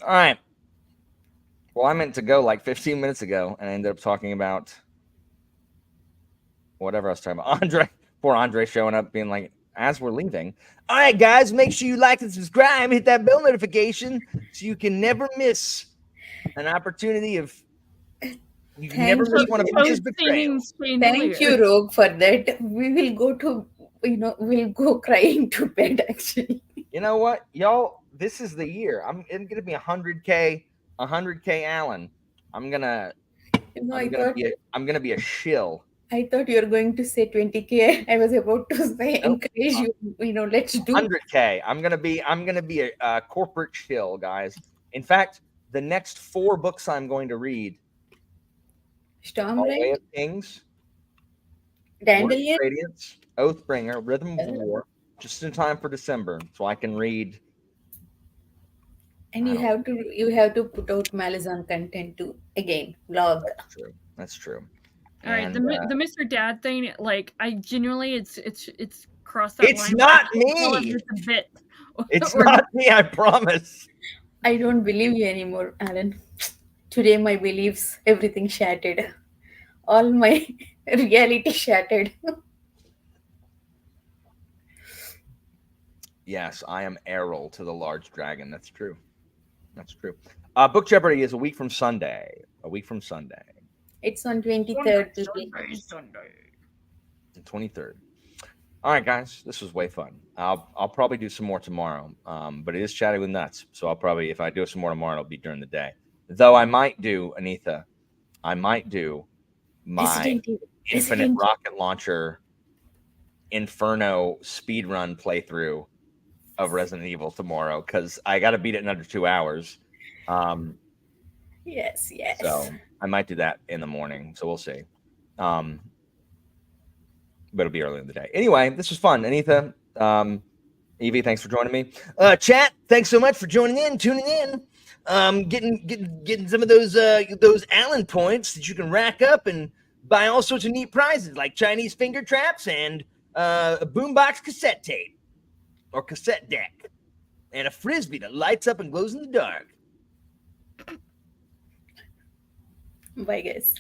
All right. Well, I meant to go like 15 minutes ago, and I ended up talking about whatever I was talking about. Poor Andre showing up being like, as we're leaving. All right, guys, make sure you like and subscribe, hit that bell notification so you can never miss an opportunity of you can never miss one of Mitch's betrayals. Thank you, Rogue, for that. We will go to we'll go crying to bed actually. You know what, y'all? This is the year. I'm gonna be 100K Alan. I'm gonna be a shill. I thought you were going to say 20K. I was about to say encourage you. Let's do 100K. I'm gonna be a corporate shill, guys. In fact, the next 4 books I'm going to read: Stormlight, Way of Kings, Dandelion, Radiance, Oathbringer, Rhythm of War, just in time for December, so I can read. And you have to put out Malazan content too. Again, vlog. That's true. All right, the Mr. Dad thing, like, I genuinely, it's crossed that line. It's not me. A bit. It's not me. I promise. I don't believe you anymore, Alan. Today, my beliefs, everything shattered. All my reality shattered. Yes, I am Errol to the large dragon. That's true. Book Jeopardy is a week from Sunday. It's on 23rd. Sunday. The 23rd. All right, guys, this was way fun. I'll probably do some more tomorrow, but it is Chatting with Nuts, so I'll probably, if I do some more tomorrow, it'll be during the day. Though I might do, Anita, my Infinite Rocket Launcher Inferno speedrun playthrough of Resident Evil tomorrow, because I got to beat it in under 2 hours. Yes. So I might do that in the morning, so we'll see. But it'll be early in the day. Anyway, this was fun. Anita, Evie, thanks for joining me. Chat, thanks so much for tuning in. Getting some of those Allen points that you can rack up and buy all sorts of neat prizes like Chinese finger traps and a boombox cassette tape or cassette deck and a frisbee that lights up and glows in the dark. Bye, guys.